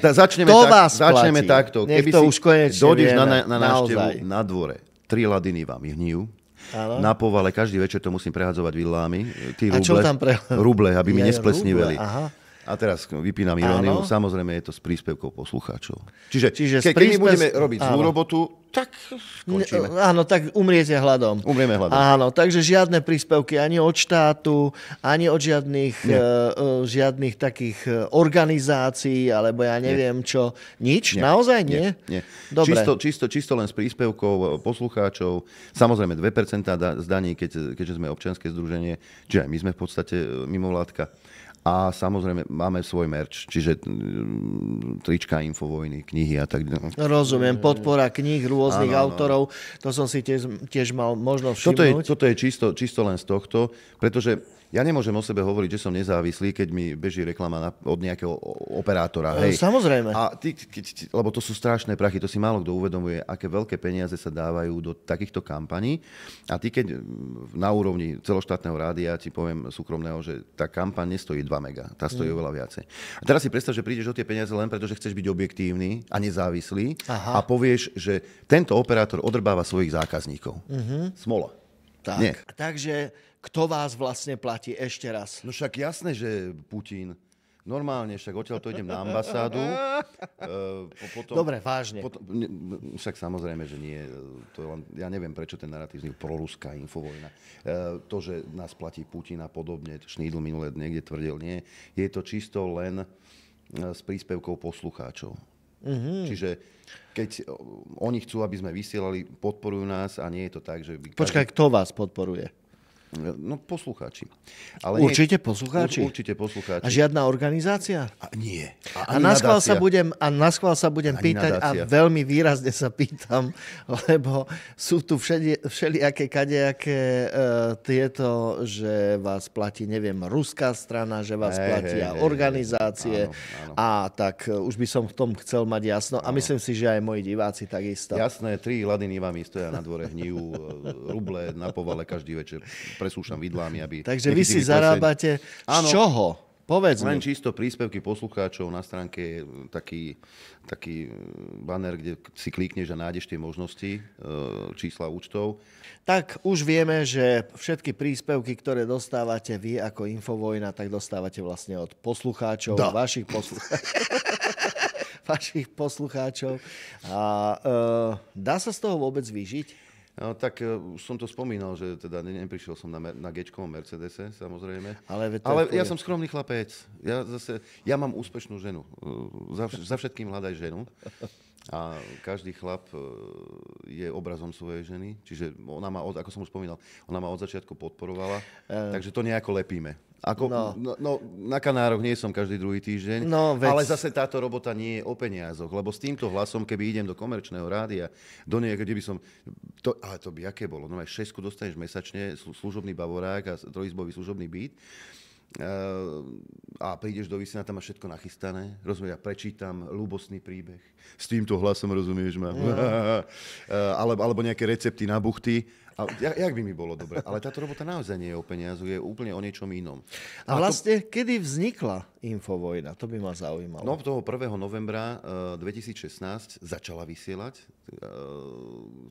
Začneme takto. Keby to už konečne dojdeš vieme, na návštevu na dvore, 3 ladiny vám hníjú. Áno. Na povale každý večer to musím prehadzovať vidlami. A čo tam ruble, aby mi nesplesniveli. Aha. A teraz vypínam iróniu. Samozrejme je to s príspevkou poslucháčov. Čiže keď my budeme robiť zlú robotu, tak skončíme. Áno, tak umriete hladom. Umrieme hladom. Áno, takže žiadne príspevky ani od štátu, ani od žiadnych takých organizácií, alebo ja neviem čo. Nič? Nie. Naozaj nie? Nie. Dobre. Čisto len s príspevkou poslucháčov. Samozrejme 2% z daní, keďže sme občianske združenie, čiže aj my sme v podstate mimovládka. A samozrejme máme svoj merch, čiže trička, Infovojny, knihy a tak ďalej. Rozumiem, podpora kníh rôznych autorov, to som si tiež mal možnosť všimnúť. Toto je čisto len z tohto, pretože ja nemôžem o sebe hovoriť, že som nezávislý, keď mi beží reklama od nejakého operátora. Hej. Samozrejme. A lebo to sú strašné prachy, to si málo kto uvedomuje, aké veľké peniaze sa dávajú do takýchto kampaní. A ty, keď na úrovni celoštátneho rádia, ti poviem súkromného, že tá kampaň nestojí 2 mega, tá stojí oveľa viacej. A teraz si predstav, že prídeš o tie peniaze len preto, že chceš byť objektívny a nezávislý. Aha. A povieš, že tento operátor odrbáva svojich zákazníkov. Smola. Tak. Nie. Takže kto vás vlastne platí ešte raz? No však jasné, že Putin. Normálne, však odtiaľ to idem na ambasádu. Dobre, vážne. Však samozrejme, že nie. Ja neviem, prečo ten narratív vznikol proruská Infovojna. To, že nás platí Putin a podobne, Šnídl minulé niekde tvrdil, nie. Je to čisto len s príspevkou poslucháčov. Čiže keď oni chcú, aby sme vysielali, podporujú nás a nie je to tak, že... Počkaj, kto vás podporuje? No, poslucháči. Ale určite poslucháči? Určite poslucháči. A žiadna organizácia? Nie. A na schvál sa budem pýtať nadácia. A veľmi výrazne sa pýtam, lebo sú tu všelijaké kadejaké tieto, že vás platí, neviem, ruská strana, že vás platia organizácie. Áno. A tak už by som v tom chcel mať jasno. A myslím si, že aj moji diváci takisto. Jasné, 3 ladiny vám stoja na dvore, hníjú ruble na povale každý večer. Presúšam vidlami, aby... Takže vy si zarábate z čoho? Povedz mi. Len čisto príspevky poslucháčov. Na stránke je taký banner, kde si klikneš a nájdeš tie možnosti, čísla účtov. Tak už vieme, že všetky príspevky, ktoré dostávate vy ako Infovojna, tak dostávate vlastne od poslucháčov, vašich poslucháčov. A dá sa z toho vôbec vyžiť? No, tak už som to spomínal, že teda neprišiel som na G-čkovom Mercedese, samozrejme. Ale ja som skromný chlapec. Ja mám úspešnú ženu. Za všetkým hľadaj ženu. A každý chlap je obrazom svojej ženy. Čiže ona ma, ako som už spomínal, ona ma od začiatku podporovala. Takže to nejako lepíme. Na Kanároch nie som každý druhý týždeň, ale zase táto robota nie je o peniazoch, lebo s týmto hlasom, keby idem do komerčného rádia, do niekde by som... Ale to by aké bolo? No aj 6 dostaneš mesačne, služobný bavorák a trojizbový služobný byt. A prídeš do vysielania, tam máš všetko nachystané. Rozumieš, ja prečítam ľúbostný príbeh. S týmto hlasom, rozumieš ma. Alebo nejaké recepty na buchty. A jak by mi bolo dobre? Ale táto robota naozaj nie je o peniazu, je úplne o niečom inom. A vlastne, kedy vznikla Infovojna? To by ma zaujímalo. No, toho 1. novembra 2016 začala vysielať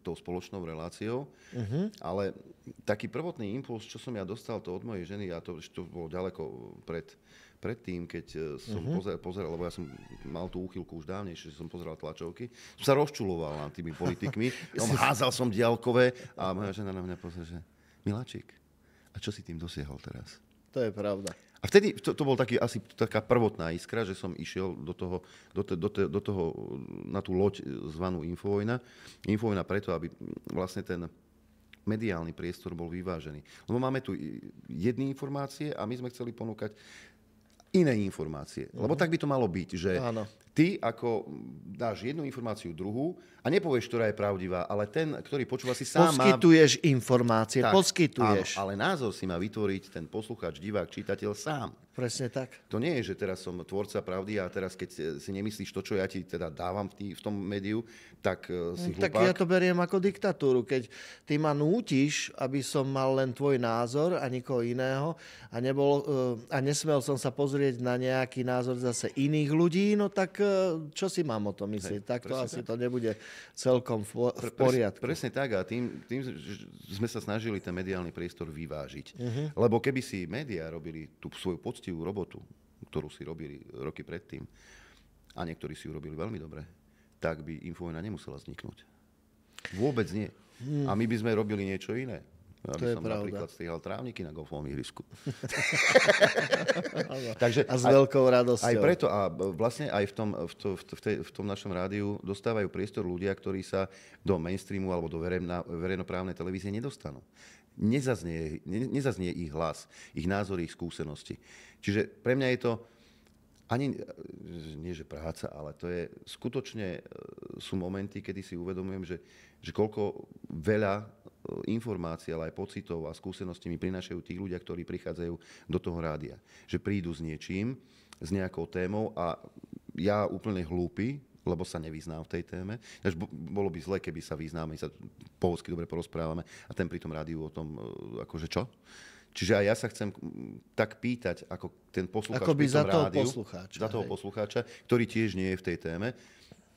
tou spoločnou reláciou, ale taký prvotný impuls, čo som ja dostal to od mojej ženy, a to bolo ďaleko predtým, keď som pozeral, lebo ja som mal tú úchylku už dávnejšie, že som pozeral tlačovky, som sa rozčuloval nad tými politikmi, házal som diaľkové a moja žena na mňa pozrie, že Miláčik, a čo si tým dosiahol teraz? To je pravda. A vtedy to bol asi taká prvotná iskra, že som išiel do toho na tú loď zvanú Infovojna. Infovojna preto, aby vlastne ten mediálny priestor bol vyvážený. Lebo máme tu jedné informácie a my sme chceli ponúkať iné informácie. Lebo tak by to malo byť, že ty ako dáš jednu informáciu druhú a nepovieš, ktorá je pravdivá, ale ten, ktorý počúva, si sám poskytuješ informácie, tak, poskytuješ. Áno, ale názor si má vytvoriť ten poslucháč, divák, čitateľ sám. Presne tak. To nie je, že teraz som tvorca pravdy a teraz keď si nemyslíš to, čo ja ti teda dávam v tom médiu, tak si hlupák. Tak ja to beriem ako diktatúru. Keď ty ma nútiš, aby som mal len tvoj názor a nikoho iného a nesmel som sa pozrieť na nejaký názor zase iných ľudí, no tak čo si mám o tom myslieť? Tak to asi to nebude celkom v poriadku. Presne tak a tým sme sa snažili ten mediálny priestor vyvážiť. Lebo keby si médiá robili tú svoju poctivú robotu, ktorú si robili roky predtým, a niektorí si ju robili veľmi dobre, tak by Infovojna nemusela vzniknúť. Vôbec nie. A my by sme robili niečo iné. Aby som napríklad strihal trávniky na golfovom ihrisku. Takže a s veľkou radosťou. Aj preto, a vlastne aj v tom našom rádiu dostávajú priestor ľudia, ktorí sa do mainstreamu alebo do verejnoprávnej televízie nedostanú. Nezaznie ich hlas, ich názory, ich skúsenosti. Čiže pre mňa je to ani, nie že práca, ale to je skutočne, sú momenty, kedy si uvedomujem, že koľko veľa informácií, ale aj pocitov a skúseností mi prinášajú tí ľudia, ktorí prichádzajú do toho rádia. Že prídu s niečím, s nejakou témou a ja úplne hlúpy, lebo sa nevyznám v tej téme. Bolo by zle, keby sa vyznáme, sa pohodsky dobre porozprávame a ten pri tom rádiu o tom, akože čo? Čiže aj ja sa chcem tak pýtať, ako ten poslucháč pri tom rádiu, za toho poslucháča, ktorý tiež nie je v tej téme.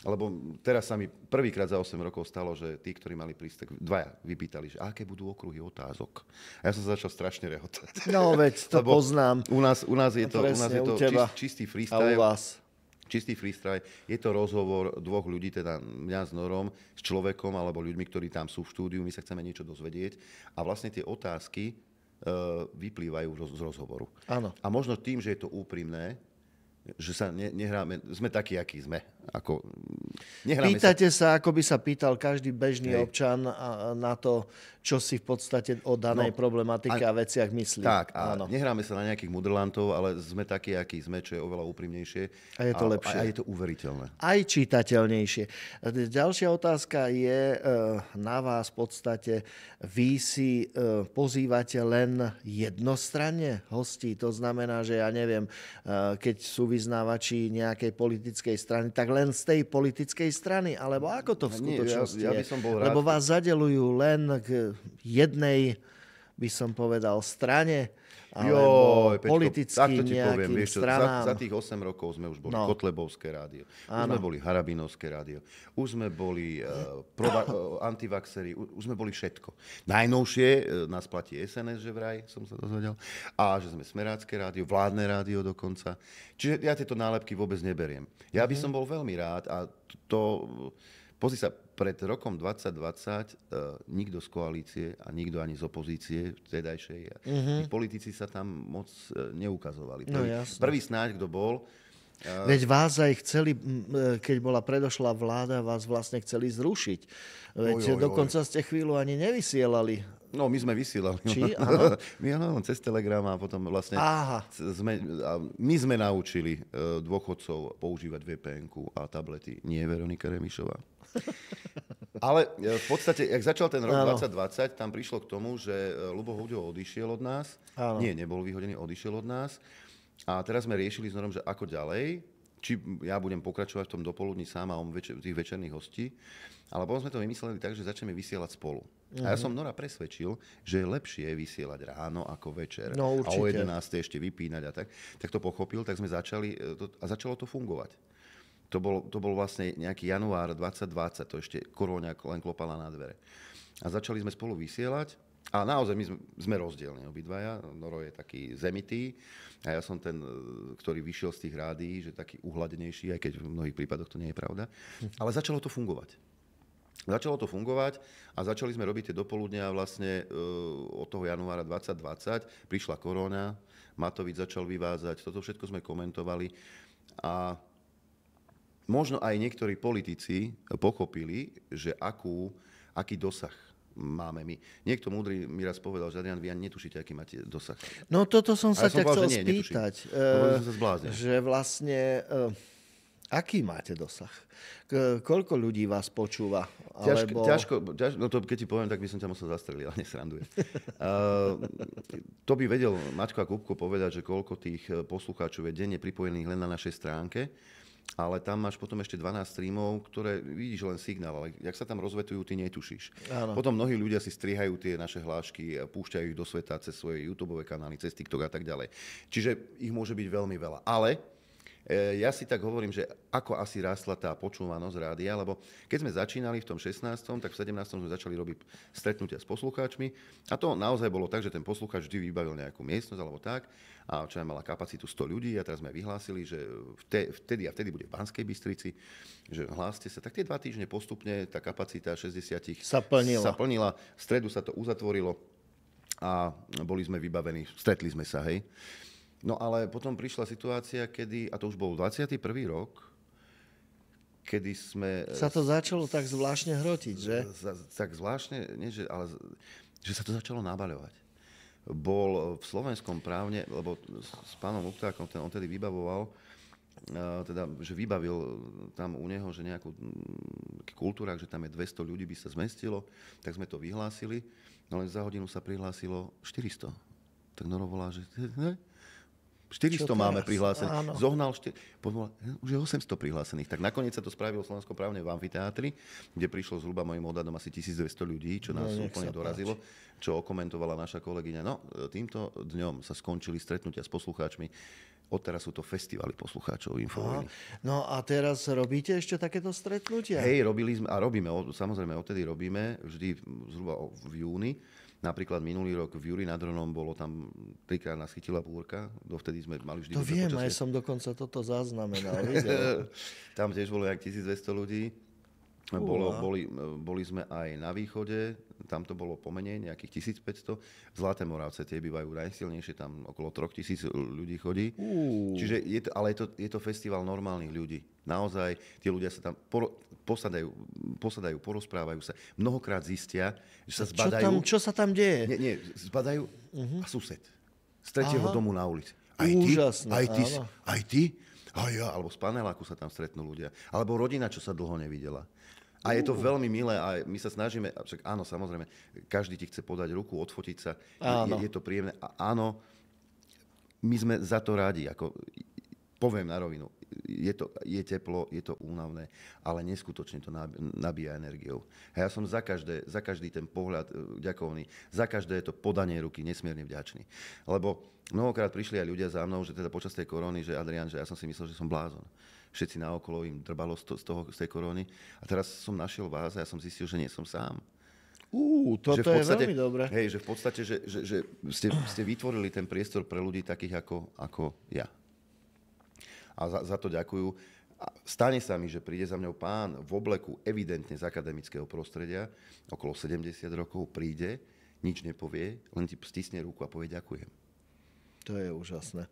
Lebo teraz sa mi prvýkrát za 8 rokov stalo, že tí, ktorí mali prísť, tak dvaja vypýtali, že aké budú okruhy otázok. A ja som sa začal strašne rehotať. No veď, to poznám. U nás je to čistý freestyle. A u vás? Čistý freestyle. Je to rozhovor dvoch ľudí, teda mňa s Norom, s človekom alebo ľuďmi, ktorí tam sú v štúdiu. My sa chceme niečo dozvedieť. A vlastne tie otázky vyplývajú z rozhovoru. Áno. A možno tým, že je to úprimné, že sa nehráme, sme takí, akí sme. Pýtate sa, ako by sa pýtal každý bežný občan na to, čo si v podstate o danej problematike a veciach myslí. Tak, a nehráme sa na nejakých mudrlantov, ale sme takí, akí sme, čo je oveľa úprimnejšie. A je to lepšie. A je to uveriteľné. Aj čitateľnejšie. Ďalšia otázka je na vás v podstate. Vy si pozývate len jednostranne hostí. To znamená, že ja neviem, keď sú vyznávači nejakej politickej strany, tak len z tej politickej strany, alebo ako to v skutočnosti ja by som bol rád. Lebo vás zadeľujú len k jednej, by som povedal, strane, alebo politickým nejakým stranám. Za tých 8 rokov sme už boli Kotlebovské rádio, už sme boli Harabinovské rádio, už sme boli antivaxeri, už sme boli všetko. Najnovšie nás platí SNS, že vraj, som sa dozvedel, a že sme Smerácké rádio, vládne rádio dokonca. Čiže ja tieto nálepky vôbec neberiem. Ja by som bol veľmi rád a pozri sa, pred rokom 2020 nikto z koalície a nikto ani z opozície vtedajšej. Tí politici sa tam moc neukazovali. Prvý snáď, kto bol. Veď vás aj chceli, keď bola predošlá vláda, vás vlastne chceli zrušiť. Veď dokonca ste chvíľu ani nevysielali. No, my sme vysielali. Či? Áno? My cez Telegram a potom vlastne my sme naučili dôchodcov používať VPN-ku a tablety. Nie Veronika Remišová. Ale v podstate, jak začal ten rok 2020, tam prišlo k tomu, že Ľubo Huďo odišiel od nás. Áno. Nie, nebol vyhodený, odišiel od nás. A teraz sme riešili s Norom, že ako ďalej. Či ja budem pokračovať v tom dopoludní sám a on tých večerných hostí. Ale potom sme to vymysleli tak, že začneme vysielať spolu. A ja som Nora presvedčil, že je lepšie vysielať ráno ako večer. No, a o 11. ešte vypínať a tak. Tak to pochopil, tak sme začali a začalo to fungovať. To bol vlastne nejaký január 2020, to ešte korona len klopala na dvere. A začali sme spolu vysielať a naozaj my sme rozdielni obidvaja. Noro je taký zemitý a ja som ten, ktorý vyšiel z tých rádií, že taký uhladenejší, aj keď v mnohých prípadoch to nie je pravda. Ale začalo to fungovať. A začali sme robiť tie dopoludnia vlastne od toho januára 2020. Prišla korona, Matovič začal vyvázať, toto všetko sme komentovali a možno aj niektorí politici pochopili, že aký dosah máme my. Niekto múdry mi raz povedal, že Adrián, vy ani netušíte, aký máte dosah. No toto som sa ťa chcel spýtať. Som sa zbláznil. Že vlastne, aký máte dosah? Koľko ľudí vás počúva? Ťažko, no to keď ti poviem, tak by som ťa musel zastreliť, ale nesrandujem. To by vedel Maťko a Kupko povedať, že koľko tých poslucháčov je denne pripojených len na našej stránke, ale tam máš potom ešte 12 streamov, ktoré vidíš len signál, ale jak sa tam rozvetujú, ty netušíš. Áno. Potom mnohí ľudia si strihajú tie naše hlášky a púšťajú ich do sveta cez svoje YouTube kanály, cez TikTok a tak ďalej. Čiže ich môže byť veľmi veľa. Ale ja si tak hovorím, že ako asi rástla tá počúvanosť rádia, lebo keď sme začínali v tom 16., tak v 17. sme začali robiť stretnutia s poslucháčmi a to naozaj bolo tak, že ten poslucháč vždy vybavil nejakú miestnosť alebo tak a čo mala kapacitu 100 ľudí a teraz sme vyhlásili, že vtedy bude v Banskej Bystrici, že hláste sa, tak tie 2 týždne postupne tá kapacita 60 sa plnila, v stredu sa to uzatvorilo a boli sme vybavení, stretli sme sa, hej. No ale potom prišla situácia, kedy, a to už bol 21. rok, kedy sme... Sa to začalo tak zvláštne hrotiť, že? Tak zvláštne, nie, ale že sa to začalo nabaľovať. Bol v slovenskom právne, lebo s pánom Luptákom, on tedy vybavoval, teda, že vybavil tam u neho, že nejakú kultúrach, že tam je 200 ľudí, by sa zmestilo, tak sme to vyhlásili, no len za hodinu sa prihlásilo 400. Tak Noro volá, že... 400 máme prihlásených. Zohnal už je 800 prihlásených. Tak nakoniec sa to spravilo Slovensko právne v amfiteátri, kde prišlo zhruba mojim odhadom asi 1200 ľudí, čo nás úplne dorazilo, čo okomentovala naša kolegyňa. No, týmto dňom sa skončili stretnutia s poslucháčmi. Odteraz sú to festivaly poslucháčov Infovojny. No a teraz robíte ešte takéto stretnutia? Hej, robili sme a robíme, samozrejme odtedy robíme, vždy zhruba v júni. Napríklad minulý rok v Júri nad Hronom bolo tam 3-krát nás chytila búrka, dovtedy sme mali vždy... To viem, aj som dokonca toto zaznamenal. Tam tiež bolo nejak 1200 ľudí. Boli sme aj na východe, tam to bolo pomenej, nejakých 1500. Zlaté Moravce, tie bývajú najsilnejšie, tam okolo 3000 ľudí chodí. Čiže je to festival normálnych ľudí. Naozaj, tie ľudia sa tam posadajú, porozprávajú sa. Mnohokrát zistia, že sa zbadajú. Čo sa tam deje? Nie, zbadajú a sused. Z tretieho domu na ulici. Úžasné, aj ty? A ja, alebo z paneláku sa tam stretnú ľudia. Alebo rodina, čo sa dlho nevidela. A je to veľmi milé a my sa snažíme, však áno, samozrejme, každý ti chce podať ruku, odfotiť sa, je to príjemné. A áno, my sme za to rádi, ako poviem na rovinu, je teplo, je to únavné, ale neskutočne to nabíja energiou. A ja som za každý ten pohľad ďakovný, za každé to podanie ruky nesmierne vďačný. Lebo mnohokrát prišli aj ľudia za mnou, že teda počas tej korony, že Adrián, že ja som si myslel, že som blázon. Všetci naokolo im drbalo z tej korony. A teraz som našiel vás a ja som zistil, že nie som sám. Toto je veľmi dobré. Hej, že v podstate, že ste vytvorili ten priestor pre ľudí takých ako ja. A za to ďakujú. A stane sa mi, že príde za mňou pán v obleku evidentne z akademického prostredia, okolo 70 rokov, príde, nič nepovie, len ti stisne ruku a povie ďakujem. To je úžasné.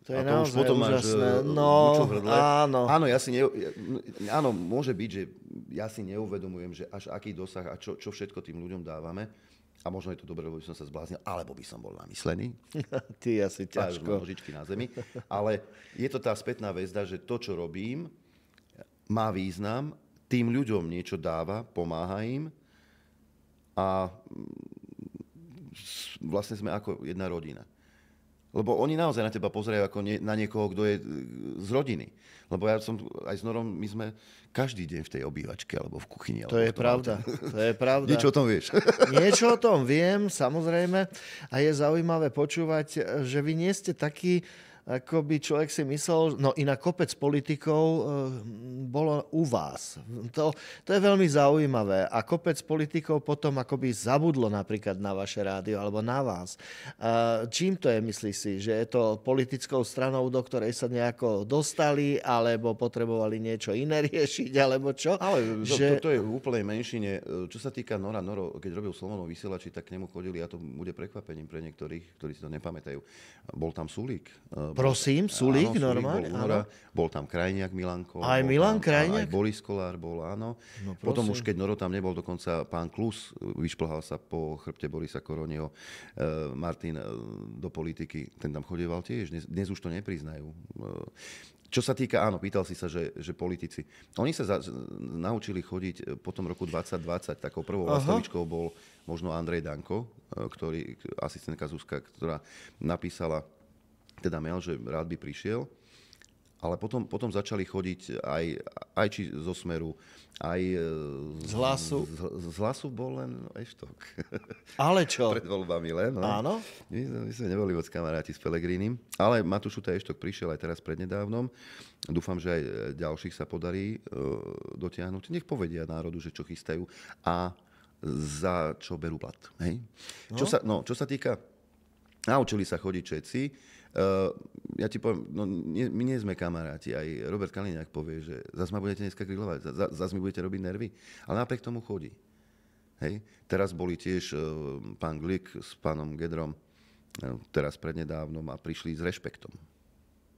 To je naozaj úžasné. No, áno. Áno, môže byť, že ja si neuvedomujem, že až aký dosah a čo všetko tým ľuďom dávame. A možno je to dobré, lebo by som sa zbláznil, alebo by som bol namyslený. Ty asi ťažko. Nožičky na zemi. Ale je to tá spätná väzda, že to, čo robím, má význam, tým ľuďom niečo dáva, pomáha im a vlastne sme ako jedna rodina. Lebo oni naozaj na teba pozerajú ako na niekoho, kto je z rodiny. Lebo ja som aj s Norom, my sme každý deň v tej obývačke alebo v kuchyni. To je pravda. Niečo o tom vieš. Niečo o tom viem, samozrejme. A je zaujímavé počúvať, že vy nie ste takí, ako by človek si myslel, no inak kopec politikov bolo u vás. To je veľmi zaujímavé. A kopec politikov potom akoby zabudlo napríklad na vaše rádio alebo na vás. Čím to je, myslíš si? Že je to politickou stranou, do ktorej sa nejako dostali, alebo potrebovali niečo iné riešiť, alebo čo? Ale to je v úplnej menšine. Čo sa týka Noro, keď robil Slobodnom vysielači, tak k nemu chodili, a to bude prekvapením pre niektorých, ktorí si to nepamätajú. Bol tam Sulík. Prosím, Sulík, normálne? Bol tam Krajniak Milanko. Aj Milan Krajniak? Aj Boris Kolár bol, áno. No, potom už, keď Noro tam nebol, dokonca pán Klus vyšplhal sa po chrbte Borisa Koroneho, Martin do politiky, ten tam chodieval tiež. Dnes už to nepriznajú. Čo sa týka, áno, pýtal si sa, že politici. Oni sa naučili chodiť po tom roku 2020. Takou prvou lastavičkou bol možno Andrej Danko, asistentka Zuzka, ktorá napísala teda mail, že rád by prišiel. Ale potom začali chodiť aj či zo Smeru, aj z Hlasu. Z Hlasu bol len Eštok. Ale čo? Pred voľbami len. No. Áno. My sme neboli moc kamaráti s Pelegrínim. Ale Matúš Šuta Eštok prišiel aj teraz prednedávnom. Dúfam, že aj ďalších sa podarí dotiahnuť. Nech povedia národu, že čo chystajú a za čo berú plat. Hej? No. Čo sa týka, naučili sa chodiť všetci. Ja ti poviem, my nie sme kamaráti. Aj Robert Kaliňák povie, že zase ma budete dneska grilovať, zase mi budete robiť nervy. Ale napriek tomu chodí. Hej? Teraz boli tiež pán Glik s pánom Gedrom teraz prednedávnom a prišli s rešpektom.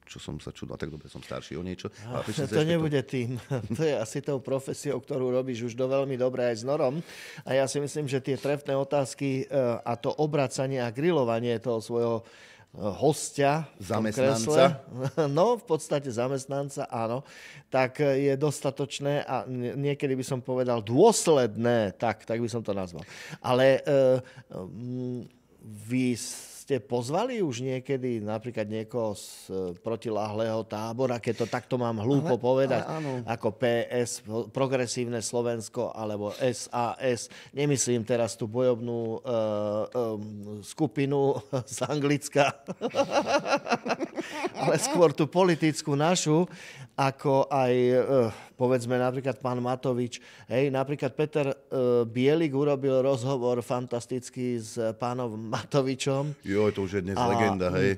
Čo som sa čudol, tak dobre, som starší o niečo. To nebude tým. To je asi tou profesiou, ktorú robíš už veľmi dobre aj s Norom. A ja si myslím, že tie trefné otázky a to obracanie a grilovanie toho svojho hostia, zamestnanca. No, v podstate zamestnanca, áno, tak je dostatočné a niekedy by som povedal dôsledné, tak by som to nazval. Ale vy ste pozvali už niekedy napríklad niekoho z protiláhlého tábora, keď to takto mám hlúpo povedať, ako PS, Progresívne Slovensko, alebo SAS. Nemyslím teraz tú bojovnú skupinu z Anglicka, ale skôr tú politickú našu, ako aj povedzme napríklad pán Matovič. Hej, napríklad Peter Bielik urobil rozhovor fantastický s pánom Matovičom. Jo, to už je dnes legenda, hej.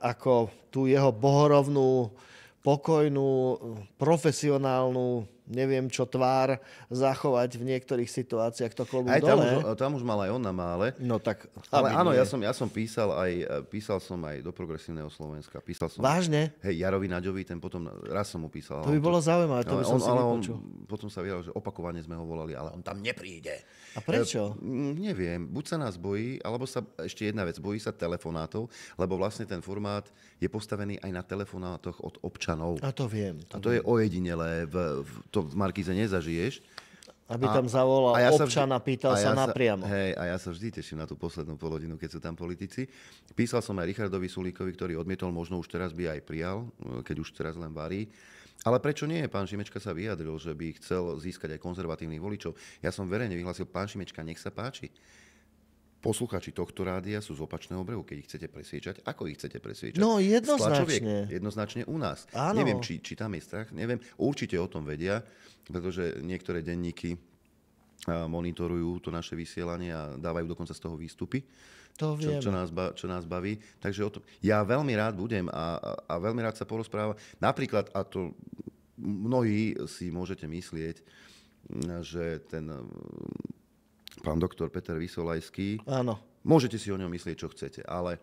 Ako tú jeho bohorovnú, pokojnú, profesionálnu, neviem čo, tvár zachovať v niektorých situáciách, to klobúk dole. Tam už mal aj on na mále. No tak... Ale áno, ja som písal som aj do Progresívneho Slovenska. Písal som, vážne? Hej, Jarovi Naďovi, ten potom, raz som mu písal. To by bolo zaujímavé, to by som si vypočul. Potom sa vyjadril, že opakovane sme ho volali, ale on tam nepríde. A prečo? Neviem, buď sa nás bojí, alebo sa, ešte jedna vec, bojí sa telefonátov, lebo vlastne ten formát je postavený aj na telefonátoch od občanov. A to viem. To je ojedinelé, to v Markíze nezažiješ. Aby tam zavolal občana, pýtal sa napriamo. Hej, a ja sa vždy teším na tú poslednú polhodinu, keď sú tam politici. Písal som aj Richardovi Sulíkovi, ktorý odmietol, možno už teraz by aj prijal, keď už teraz len varí. Ale prečo nie? Pán Šimečka sa vyjadril, že by chcel získať aj konzervatívnych voličov. Ja som verejne vyhlásil, pán Šimečka, nech sa páči. Posluchači tohto rádia sú z opačného brehu, keď ich chcete presviečať. Ako ich chcete presviečať? No, jednoznačne. Jednoznačne u nás. Áno. Neviem, či tam je strach, neviem. Určite o tom vedia, pretože niektoré denníky monitorujú to naše vysielanie a dávajú dokonca z toho výstupy. To viem. Čo nás baví. Takže ja veľmi rád budem a veľmi rád sa porozprávam. Napríklad, a to mnohí si môžete myslieť, že ten pán doktor Peter Vysolajský, áno, môžete si o ňom myslieť, čo chcete, ale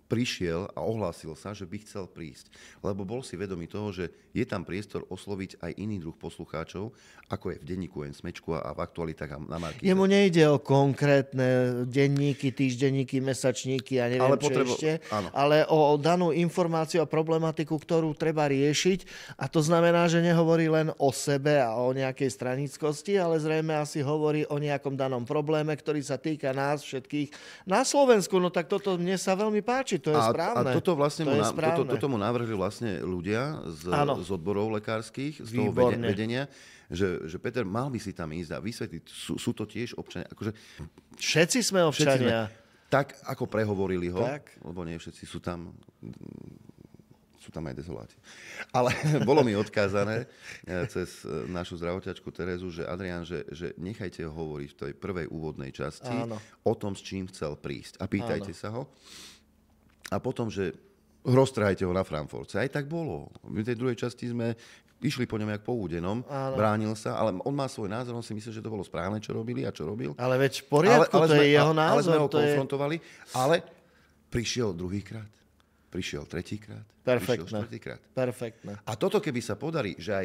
prišiel a ohlásil sa, že by chcel prísť. Lebo bol si vedomý toho, že je tam priestor osloviť aj iný druh poslucháčov, ako je v denníku N Smečku a v aktualitách na Markíze. Jemu nejde o konkrétne denníky, týždenníky, mesačníky a neviem ešte, ale o danú informáciu a problematiku, ktorú treba riešiť. A to znamená, že nehovorí len o sebe a o nejakej stranickosti, ale zrejme asi hovorí o nejakom danom probléme, ktorý sa týka nás všetkých na Slovensku. No tak toto mne sa veľmi páči. To je správne. A toto mu navrhli vlastne ľudia z odborov lekárskych, z toho vedenia, že Peter, mal by si tam ísť a vysvetliť, sú to tiež občania. Akože, všetci sme občania. Tak, ako prehovorili ho, lebo nie všetci sú tam aj dezoláti. Ale bolo mi odkázané cez našu zdravotiačku Terezu, že Adrián, že nechajte ho hovoriť v tej prvej úvodnej časti o tom, s čím chcel prísť. A pýtajte sa ho. A potom, že roztrhajte ho na Frankfurtce. Aj tak bolo. V tej druhej časti sme išli po ňom jak po údenom, bránil sa, ale on má svoj názor, on si myslí, že to bolo správne, čo robili a čo robil. Ale veď v poriadku, to je jeho názor. Ale sme ho konfrontovali, ale Prišiel druhýkrát, prišiel tretíkrát, Perfektné. prišiel štvrtýkrát. Perfektné. A toto, keby sa podarí, že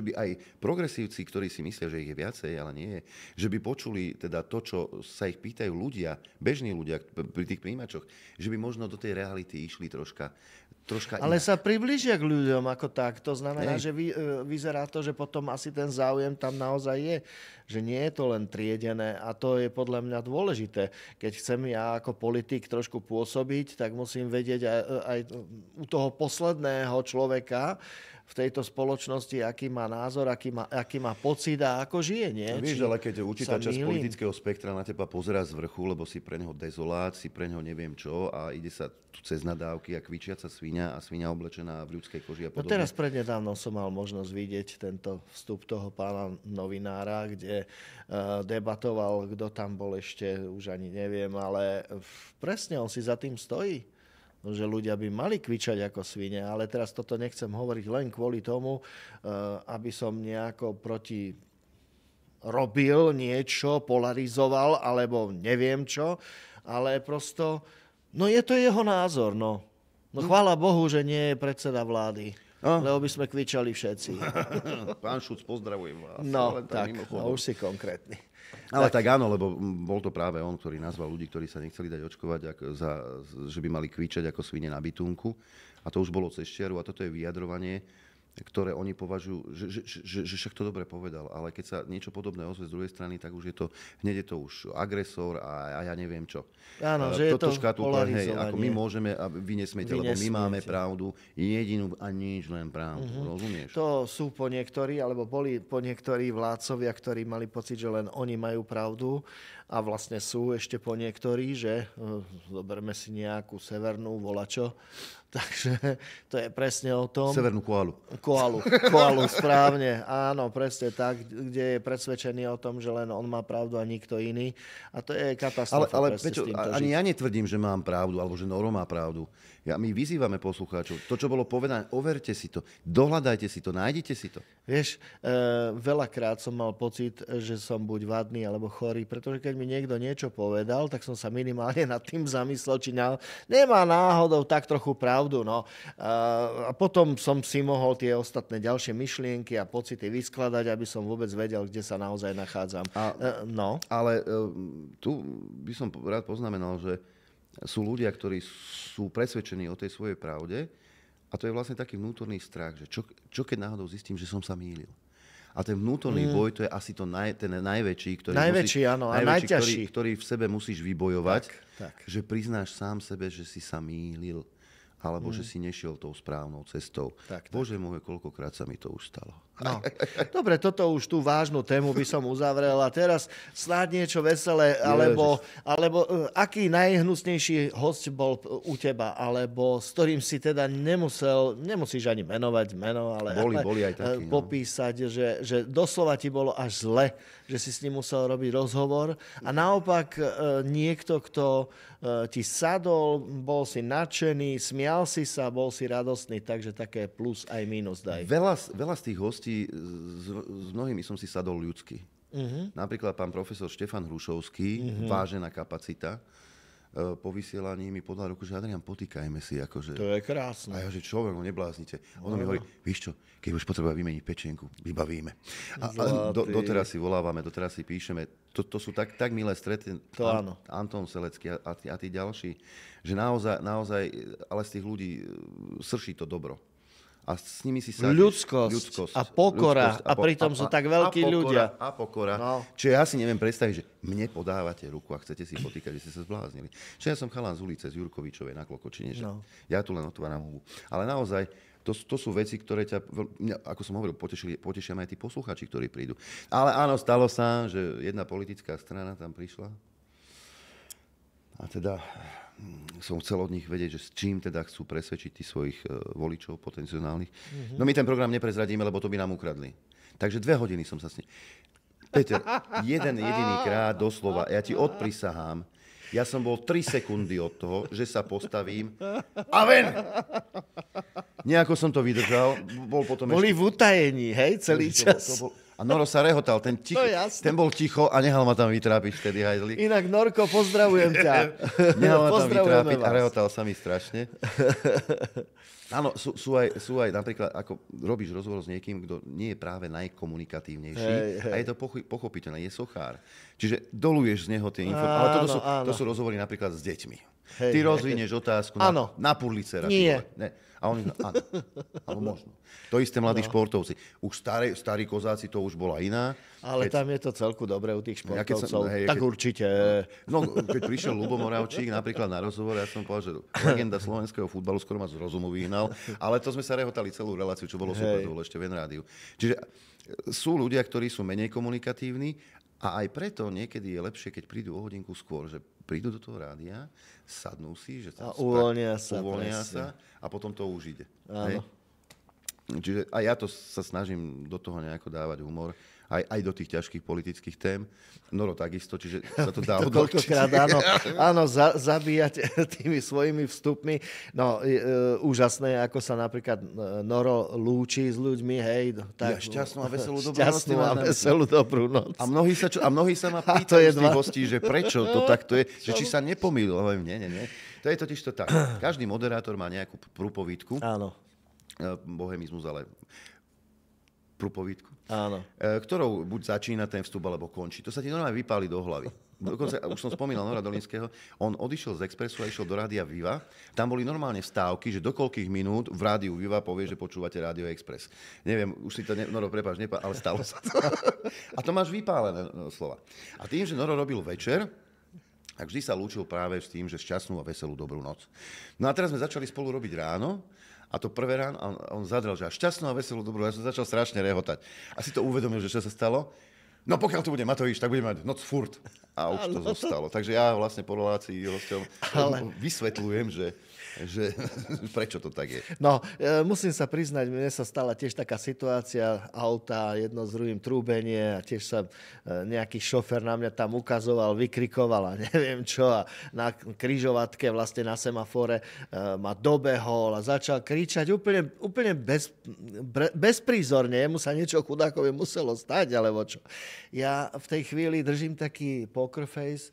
by aj progresívci, ktorí si myslia, že ich je viacej, ale nie je, že by počuli teda to, čo sa ich pýtajú ľudia, bežní ľudia pri tých príjimačoch, že by možno do tej reality išli troška ale inak. sa priblížia k ľuďom ako tak. To znamená, že vyzerá to, že potom asi ten záujem tam naozaj je. Že nie je to len triedené a to je podľa mňa dôležité. Keď chcem ja ako politik trošku pôsobiť, tak musím vedieť aj u toho posledného človeka v tejto spoločnosti, aký má názor, aký má pocit a ako žije, nie? Vieš, ale keď určitá časť mýlim? politického spektra na teba pozerá z vrchu, lebo si pre neho dezolát, si pre neho neviem čo a ide sa tu cez nadávky a kvičiaca sviňa a sviňa oblečená v ľudskej koži a No podobne. teraz prednedávno som mal možnosť vidieť tento vstup toho pána novinára, kde debatoval, kto tam bol ešte, už ani neviem, ale presne on si za tým stojí. Že ľudia by mali kvičať ako svine, ale teraz toto nechcem hovoriť len kvôli tomu, aby som nejako robil niečo, polarizoval, alebo neviem čo, ale prosto, no je to jeho názor, no. No chvála Bohu, že nie je predseda vlády, lebo by sme kvičali všetci. Pán Šuc, pozdravujem vás. No, tak, a už si konkrétny. Ale tak áno, lebo bol to práve on, ktorý nazval ľudí, ktorí sa nechceli dať očkovať, že by mali kvičať ako svine na bytunku. A to už bolo cez čiaru a toto je vyjadrovanie, ktoré oni považujú, že však to dobre povedal, ale keď sa niečo podobné ozve z druhej strany, tak už je to, hneď je to už agresor a ja neviem čo. Áno, že je to polarizovanie. Ako my môžeme a vy nesmiete, lebo my máme pravdu, jedinú a nič len pravdu, rozumieš? To sú po niektorí, alebo boli po niektorí vládcovia, ktorí mali pocit, že len oni majú pravdu a vlastne sú ešte po niektorí, že zoberme si nejakú severnú volačo, takže to je presne o tom. Severnú koalu. Koalu, správne. Áno, presne tak, kde je presvedčený o tom, že len on má pravdu a nikto iný. A to je katastrofa. Ale Peťo, ani ja netvrdím, že mám pravdu, alebo že Noro má pravdu. My vyzývame poslucháčov. To, čo bolo povedané, overte si to, dohľadajte si to, nájdete si to. Vieš, veľakrát som mal pocit, že som buď vadný alebo chorý, pretože keď mi niekto niečo povedal, tak som sa minimálne nad tým zamyslel, či nemá náhodou tak trochu pravdu. No. A potom som si mohol tie ostatné ďalšie myšlienky a pocity vyskladať, aby som vôbec vedel, kde sa naozaj nachádzam. Ale tu by som rád poznamenal, že sú ľudia, ktorí sú presvedčení o tej svojej pravde a to je vlastne taký vnútorný strach, že čo keď náhodou zistím, že som sa mýlil. A ten vnútorný boj, to je asi ten najväčší, ktorý v sebe musíš vybojovať, tak. Že priznáš sám sebe, že si sa mýlil alebo že si nešiel tou správnou cestou. Tak. Bože môj, koľkokrát sa mi to už stalo. No. Dobre, toto už tú vážnu tému by som uzavrel a teraz snáď niečo veselé, alebo aký najhnusnejší hosť bol u teba, alebo s ktorým si teda nemusíš ani menovať meno, ale boli aj takí, popísať, že doslova ti bolo až zle, že si s ním musel robiť rozhovor a naopak niekto, kto ti sadol, bol si nadšený, smial si sa, bol si radostný, takže také plus aj mínus daj. Veľa z tých hostí, s mnohými som si sadol ľudsky. Napríklad pán profesor Štefan Hrušovský, vážená kapacita, po vysielaní mi podal ruku, že Adrián, potýkajme si. Akože. To je krásne. A ja, že človek, nebláznite. Ono mi hovorí, víš čo, keď už potrebuje vymeniť pečenku, vybavíme. A doteraz si volávame, doteraz si píšeme. To sú tak milé strety. Anton Selecký a tí ďalší, že naozaj, ale z tých ľudí srší to dobro. A s nimi si sadíš. Ľudskosť a pokora. A pritom sú tak veľkí ľudia. A pokora. No. Čiže ja si neviem predstaviť, že mne podávate ruku a chcete si potýkať, že ste sa zbláznili. Čiže ja som chalán z ulice z Jurkovičovej na Klokočine. No. Ja tu len otváram hubu. Ale naozaj, to sú veci, ktoré ťa, ako som hovoril, potešia ma aj tí posluchači, ktorí prídu. Ale áno, stalo sa, že jedna politická strana tam prišla. A teda som chcel od nich vedieť, že s čím teda chcú presvedčiť tých svojich voličov potenciálnych. No my ten program neprezradíme, lebo to by nám ukradli. Takže 2 hodiny som sa s ním... Peter, jeden jediný krát doslova, ja ti odprisahám, ja som bol 3 sekundy od toho, že sa postavím a ven! Nejako som to vydržal. Boli v utajení, hej, celý čas. A Noro sa rehotal, ten bol ticho a nehal ma tam vytrápiť vtedy hajzlík. Inak Norko, pozdravujem ťa. Nehal ma tam vytrápiť a rehotal sa mi strašne. Áno, sú aj napríklad, ako robíš rozhovor s niekým, kto nie je práve najkomunikatívnejší a je to pochopiteľné, je sochár. Čiže doluješ z neho tie informácie. Ale to sú rozhovory napríklad s deťmi. Ty rozvinieš otázku na Purlicera. Nie. A oni, áno, alebo možno. To isté mladí športovci. Už starí kozáci, to už bola iná. Ale tam je to celku dobre u tých športovcov. Tak určite. No, keď prišiel Ľubo Moravčík napríklad na rozhovor, ja som povedal, že legenda slovenského futbalu skoro ma z rozumu vyhnal, ale to sme sa rehotali celú reláciu, čo bolo super, to bolo ešte v rádiu. Čiže sú ľudia, ktorí sú menej komunikatívni a aj preto niekedy je lepšie, keď prídu o hodinku skôr, že prídu do toho rádia, sadnú si, že uvoľnia sa a potom to už ide. Áno. Čiže aj ja to sa snažím do toho nejako dávať humor, aj do tých ťažkých politických tém. Noro takisto, čiže sa to dá odľahčiť. Koľkokrát áno, zabíjať tými svojimi vstupmi. No, úžasné, ako sa napríklad Noro lúči s ľuďmi, hej. Tak, šťastnú a veselú dobrú noc. Šťastnú a veselú dobrú noc. A mnohí sa ma pýtajú z tých hostí, že prečo to takto je, že či sa nepomýlil. Nie. To je totiž to tak. Každý moderátor má nejakú prúpovídku. Áno. Bohemizmus, ale prúpovídku. Áno. Ktorou buď začína ten vstup, alebo končí. To sa ti normálne vypáli do hlavy. Dokonca, už som spomínal Nora Dolinského, on odišiel z Expressu a išiel do Rádia Viva. Tam boli normálne vstávky, že do koľkých minút v Rádiu Viva povie, že počúvate Rádio Express. Neviem, už si to, Noro, prepáč, ale stalo sa to. A to máš vypálené slova. A tým, že Noro robil večer, tak vždy sa lúčil práve s tým, že šťastnú a veselú dobrú noc. No a teraz sme začali spolu robiť ráno. A to prvé ráno, on zadrel, že šťastnú a veselú dobrú, ja som začal strašne rehotať. A si to uvedomil, že čo sa stalo? No pokiaľ tu bude Matovič, tak budeme mať noc furt. A už to zostalo. Takže ja vlastne po relácii hosťom vysvetľujem, že prečo to tak je. No, musím sa priznať, mne sa stala tiež taká situácia, auta, jedno s druhým trúbenie a tiež sa nejaký šofer na mňa tam ukazoval, vykrikoval a neviem čo a na križovatke vlastne na semafore ma dobehol a začal kričať úplne bezprízorne. Jemu sa niečo chudákovi muselo stať, alebo čo. Ja v tej chvíli držím taký poker face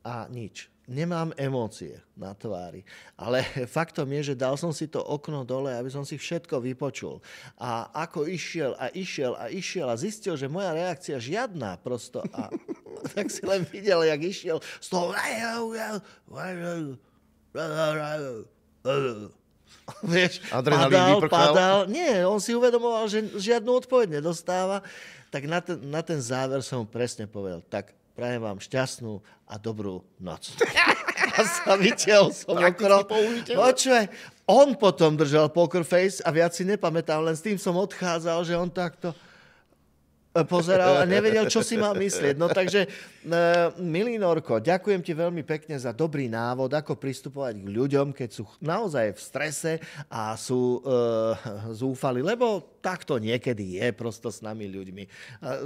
a nič. Nemám emócie na tvári. Ale faktom je, že dal som si to okno dole, aby som si všetko vypočul. A ako išiel a zistil, že moja reakcia žiadna prosto. A tak si len videl, jak išiel z toho... Vieš, padal. Nie, on si uvedomoval, že žiadnu odpoveď nedostáva. Tak na ten záver som presne povedal, tak prajem vám šťastnú a dobrú noc. A sa vytiel som okolo. Počuj, on potom držal poker face a viac si nepamätám, len s tým som odchádzal, že on takto pozeral a nevedel, čo si má myslieť. No takže, milý Norko, ďakujem ti veľmi pekne za dobrý návod, ako pristupovať k ľuďom, keď sú naozaj v strese a sú zúfali, lebo tak to niekedy je prosto s nami ľuďmi.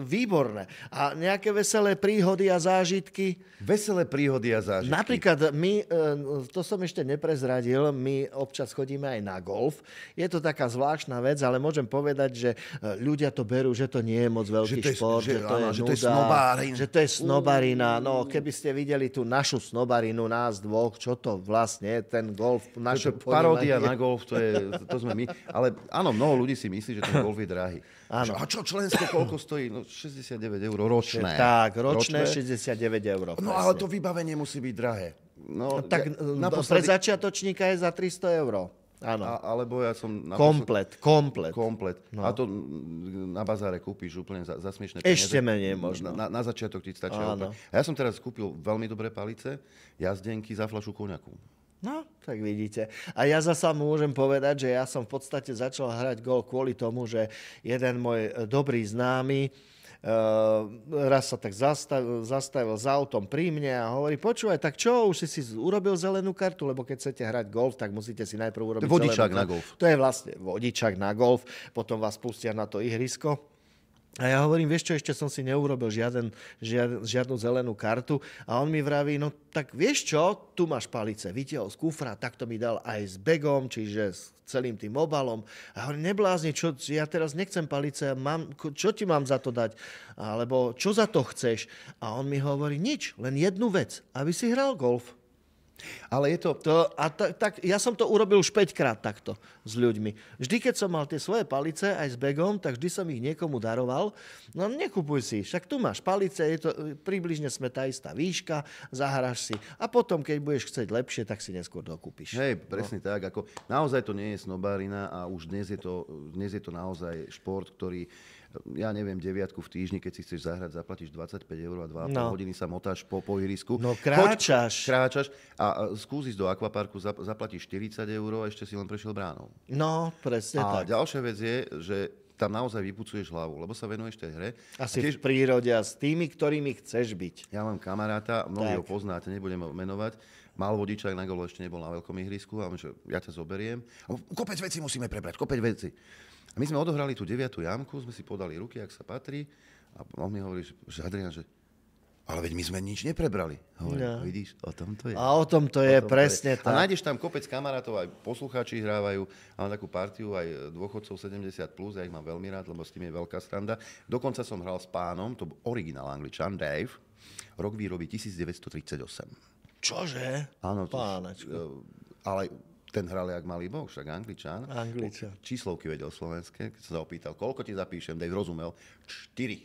Výborné. A nejaké veselé príhody a zážitky? Veselé príhody a zážitky. Napríklad my, to som ešte neprezradil, my občas chodíme aj na golf. Je to taká zvláštna vec, ale môžem povedať, že ľudia to berú, že to nie je moc veľký šport, že to je nuda, že to je snobarina. No, keby ste videli tú našu snobarinu, nás dvoch, čo to vlastne je, ten golf, naše paródia na golf, to sme my. Ale áno, mnoho ľudí si myslí, že ten golf je drahý. Áno. A čo členské koľko stojí? No 69 eur ročné. Tak, ročné 69 eur. No ale to vybavenie musí byť drahé. No, tak pre začiatočníka je za 300 eur. Áno. Alebo ja som... Komplet. No. A to na bazáre kúpiš úplne za smiešné peniaze. Ešte menej možno. Na začiatok ti stačia. A ja som teraz kúpil veľmi dobré palice, jazdenky za fľašu koňaku. No, tak vidíte. A ja zasa môžem povedať, že ja som v podstate začal hrať golf kvôli tomu, že jeden môj dobrý známy raz sa tak zastavil za autom pri mne a hovorí, počúvaj, tak čo, už si urobil zelenú kartu, lebo keď chcete hrať golf, tak musíte si najprv urobiť vodičák na golf. To je vlastne vodičák na golf, potom vás pustia na to ihrisko. A ja hovorím, vieš čo, ešte som si neurobil žiadnu zelenú kartu. A on mi vraví, no tak vieš čo, tu máš palice. Vytiahol z kufra, tak to mi dal aj s bagom, čiže s celým tým obalom. A hovorím, neblázni, čo, ja teraz nechcem palice, čo ti mám za to dať? Alebo čo za to chceš? A on mi hovorí, nič, len jednu vec, aby si hral golf. Ale je to... Tak, ja som to urobil už 5-krát takto s ľuďmi. Vždy, keď som mal tie svoje palice aj s bagom, tak vždy som ich niekomu daroval. No nekupuj si, však tu máš palice, je to približne sme tá istá výška, zahráš si a potom, keď budeš chcieť lepšie, tak si neskôr dokúpiš. Hej, presne tak. Ako, naozaj to nie je snobárina a už dnes je to naozaj šport, ktorý ja neviem, 9 v týždni, keď si chceš zahrať, zaplatíš 25 eur a 2,5 hodiny sa motáš po ihrisku. No kráčaš. Kráčaš a skúsiš do akvaparku, zaplatíš 40 eur a ešte si len prešiel bránou. No, presne tak. A ďalšia vec je, že tam naozaj vypucuješ hlavu, lebo sa venuješ tej hre. A si v prírode a s tými, ktorými chceš byť. Ja mám kamaráta, mnohí ho poznáte, nebudem ho menovať, mal vodičák na golo, ešte nebol na veľkom ihrisku a že ja ťa zoberiem. Kopec veci musíme prebrať, kopec veci. A my sme odohrali tú 9. jamku, sme si podali ruky, ak sa patrí. A on mi hovorí, že Adrián, že ale veď my sme nič neprebrali. Hovorím, vidíš, o tom to je. A o tom to je, presne tak. A nájdeš tam kopec kamarátov, aj poslucháči hrávajú. Mám takú partiu aj dôchodcov 70+, ja ich mám veľmi rád, lebo s tým je veľká sranda. Dokonca som hral s pánom, to bol originál Angličan, Dave, rok výroby 1938. Čože? Áno, Pánečko. Ale ten hral jak malý boh, však Angličan. Číslovky vedel slovenské. Keď som sa opýtal, koľko ti zapíšem, Dave rozumel, 4.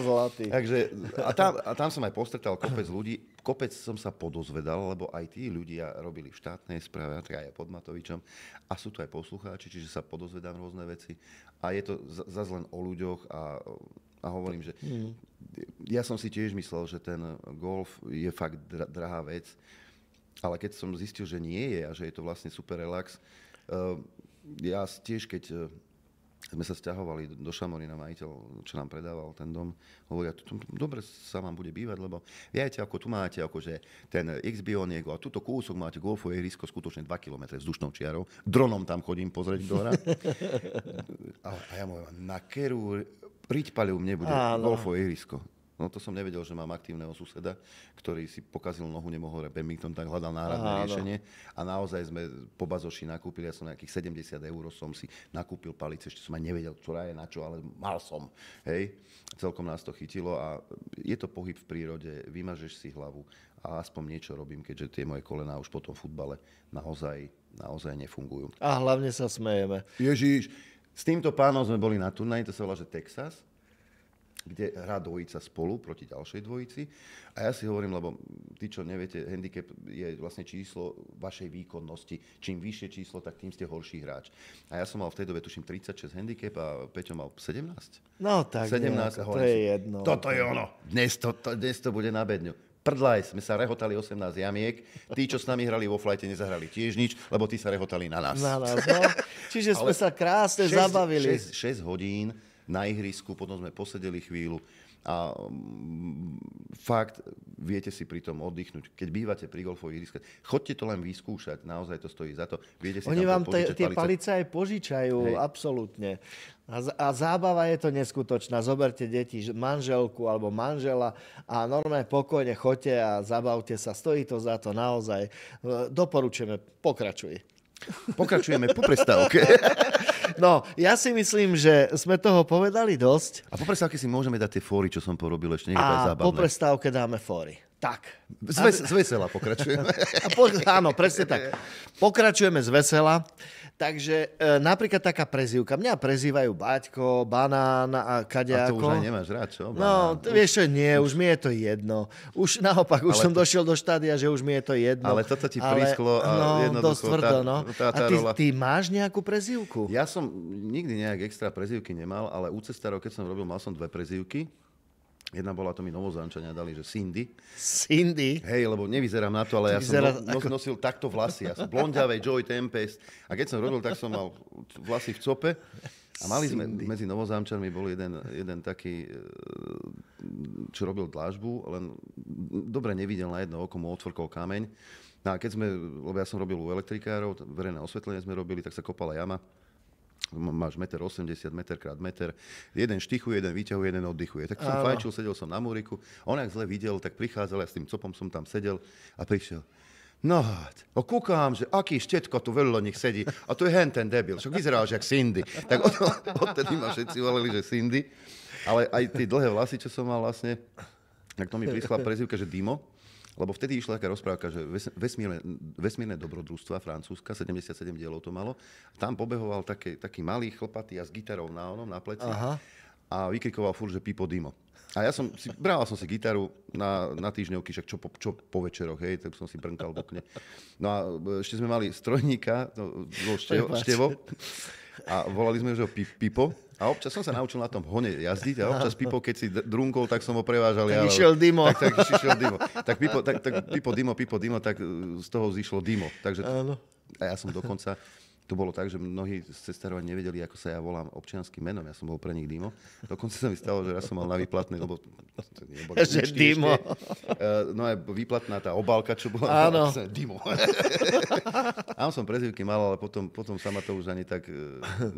Zlatý. Takže, a tam som aj postretal kopec ľudí. Kopec som sa podozvedal, lebo aj tí ľudia robili v štátnej správe, aj pod Matovičom. A sú tu aj poslucháči, čiže sa podozvedám rôzne veci. A je to zase len o ľuďoch a hovorím, že ja som si tiež myslel, že ten golf je fakt drahá vec. Ale keď som zistil, že nie je a že je to vlastne super relax, ja tiež, keď sme sa sťahovali do Šamorína, majiteľ, čo nám predával ten dom, hovoria, dobre sa vám bude bývať, lebo viete, ako tu máte akože ten X-bioniek a tuto kúsok máte golfové ihrisko skutočne 2 km vzdušnou čiarou. Dronom tam chodím pozrieť do hra. A ja môžem, na keru priťpaľu mne bude golfové ihrisko. No to som nevedel, že mám aktívneho suseda, ktorý si pokazil nohu, nemohol hrať badminton, tak hľadal náhradné riešenie. A naozaj sme po bazoši nakúpili, ja som nejakých 70 eur som si nakúpil palice, ešte som aj nevedel, ktorá je na čo, ale mal som. Hej, celkom nás to chytilo a je to pohyb v prírode, vymažeš si hlavu a aspoň niečo robím, keďže tie moje kolená už po tom futbale naozaj nefungujú. A hlavne sa smejeme. Ježiš, s týmto pánom sme boli na turnaji, to sa volá, že Texas, kde hrá dvojica spolu proti ďalšej dvojici. A ja si hovorím, lebo tí, čo neviete, handicap je vlastne číslo vašej výkonnosti. Čím vyššie číslo, tak tým ste horší hráč. A ja som mal v tej dobe, tuším, 36 handicap a Peťo mal 17. No tak, 17, nejako, to je jedno. Toto je ono. Dnes to bude na bedňu. Prdlaj, sme sa rehotali 18 jamiek. Tí, čo s nami hrali vo flajte, nezahrali tiež nič, lebo tí sa rehotali na nás. No. Čiže sme sa krásne zabavili. 6 hodín na ihrisku, potom sme posedeli chvíľu a fakt viete si pri tom oddychnúť. Keď bývate pri golfových ihriskách, chodte to len vyskúšať, naozaj to stojí za to. Viete si oni vám tie palice. palice aj požičajú, absolútne. A zábava je to neskutočná. Zoberte deti, manželku alebo manžela a normálne pokojne choďte a zabavte sa. Stojí to za to naozaj. Doporučujeme, Pokračujeme po prestávke. No, ja si myslím, že sme toho povedali dosť. A po prestávke si môžeme dať tie fóry, čo som porobil, ešte nech je to zábavné. A po prestávke dáme fóry. Tak. Z vesela pokračujeme. Áno, presne tak. Pokračujeme z vesela. Takže napríklad taká prezývka. Mňa prezývajú Baťko, Banán a kadejáko. A to už aj nemáš rád, čo? Banán. No, vieš čo, nie, už mi je to jedno. Už naopak, už som došiel do štádia, že už mi je to jedno. Ale toto ti prísklo a jednoducho dosť tvrdo, no. A ty máš nejakú prezývku? Ja som nikdy nejak extra prezývky nemal, ale u cestárov, keď som robil, mal som 2 prezývky. Jedna bola, to mi Novozánčania dali, že Cindy. Cindy? Hej, lebo nevyzerám na to, ale ja som nosil takto vlasy. Ja som blondiavej Joy Tempest. A keď som robil, tak som mal vlasy v cope. A mali sme, medzi Novozámčanmi bol jeden taký, čo robil dlážbu, len dobre nevidel na jedno oko, mu otvorkol kameň. No a keď sme, lebo ja som robil u elektrikárov, verejné osvetlenie sme robili, tak sa kopala jama. máš 1,80 m, meter krát meter, jeden štichuje, jeden vyťahuje, jeden oddychuje. Tak som fajčil, sedel som na múriku, on jak zle videl, tak prichádzal, ja s tým copom som tam sedel a prišiel. No, kúkam, že aký štetko tu vedľa nich sedí. A to je hen ten debil. Však vyzeráš jak Cindy. Tak odtedy ma všetci volali, že Cindy. Ale aj tie dlhé vlasy, čo som mal vlastne, tak to mi prišla prezývka, že Dimo. Lebo vtedy išla taká rozprávka, že vesmírne dobrodružstva francúzska, 77 dielov to malo. Tam pobehoval taký malý chlpatý a s gitarou na pleci. Aha. A vykrikoval furt, že Pipo Dimo. A bral som si gitaru na týždňovky, však čo po večeroch, hej, tak som si brnkal v okne. No a ešte sme mali strojníka, Števo, a volali sme ho Pipo. A občas som sa naučil na tom hone jazdiť a občas Pipo, keď si drunkol, tak som ho prevážal. Tak išiel Dimo. Tak išiel Dimo. Tak Pipo Dimo, tak z toho zišlo Dimo. Takže, a ja som dokonca... To bolo tak, že mnohí z cestárov nevedeli, ako sa ja volám občianskym menom. Ja som bol pre nich Dimo. Dokonca sa mi stalo, že raz som mal na výplatné, lebo to neboli že Dimo. No aj výplatná tá obálka, čo bola. Áno. Dimo. Tam som prezývky mal, ale potom sa ma to už ani tak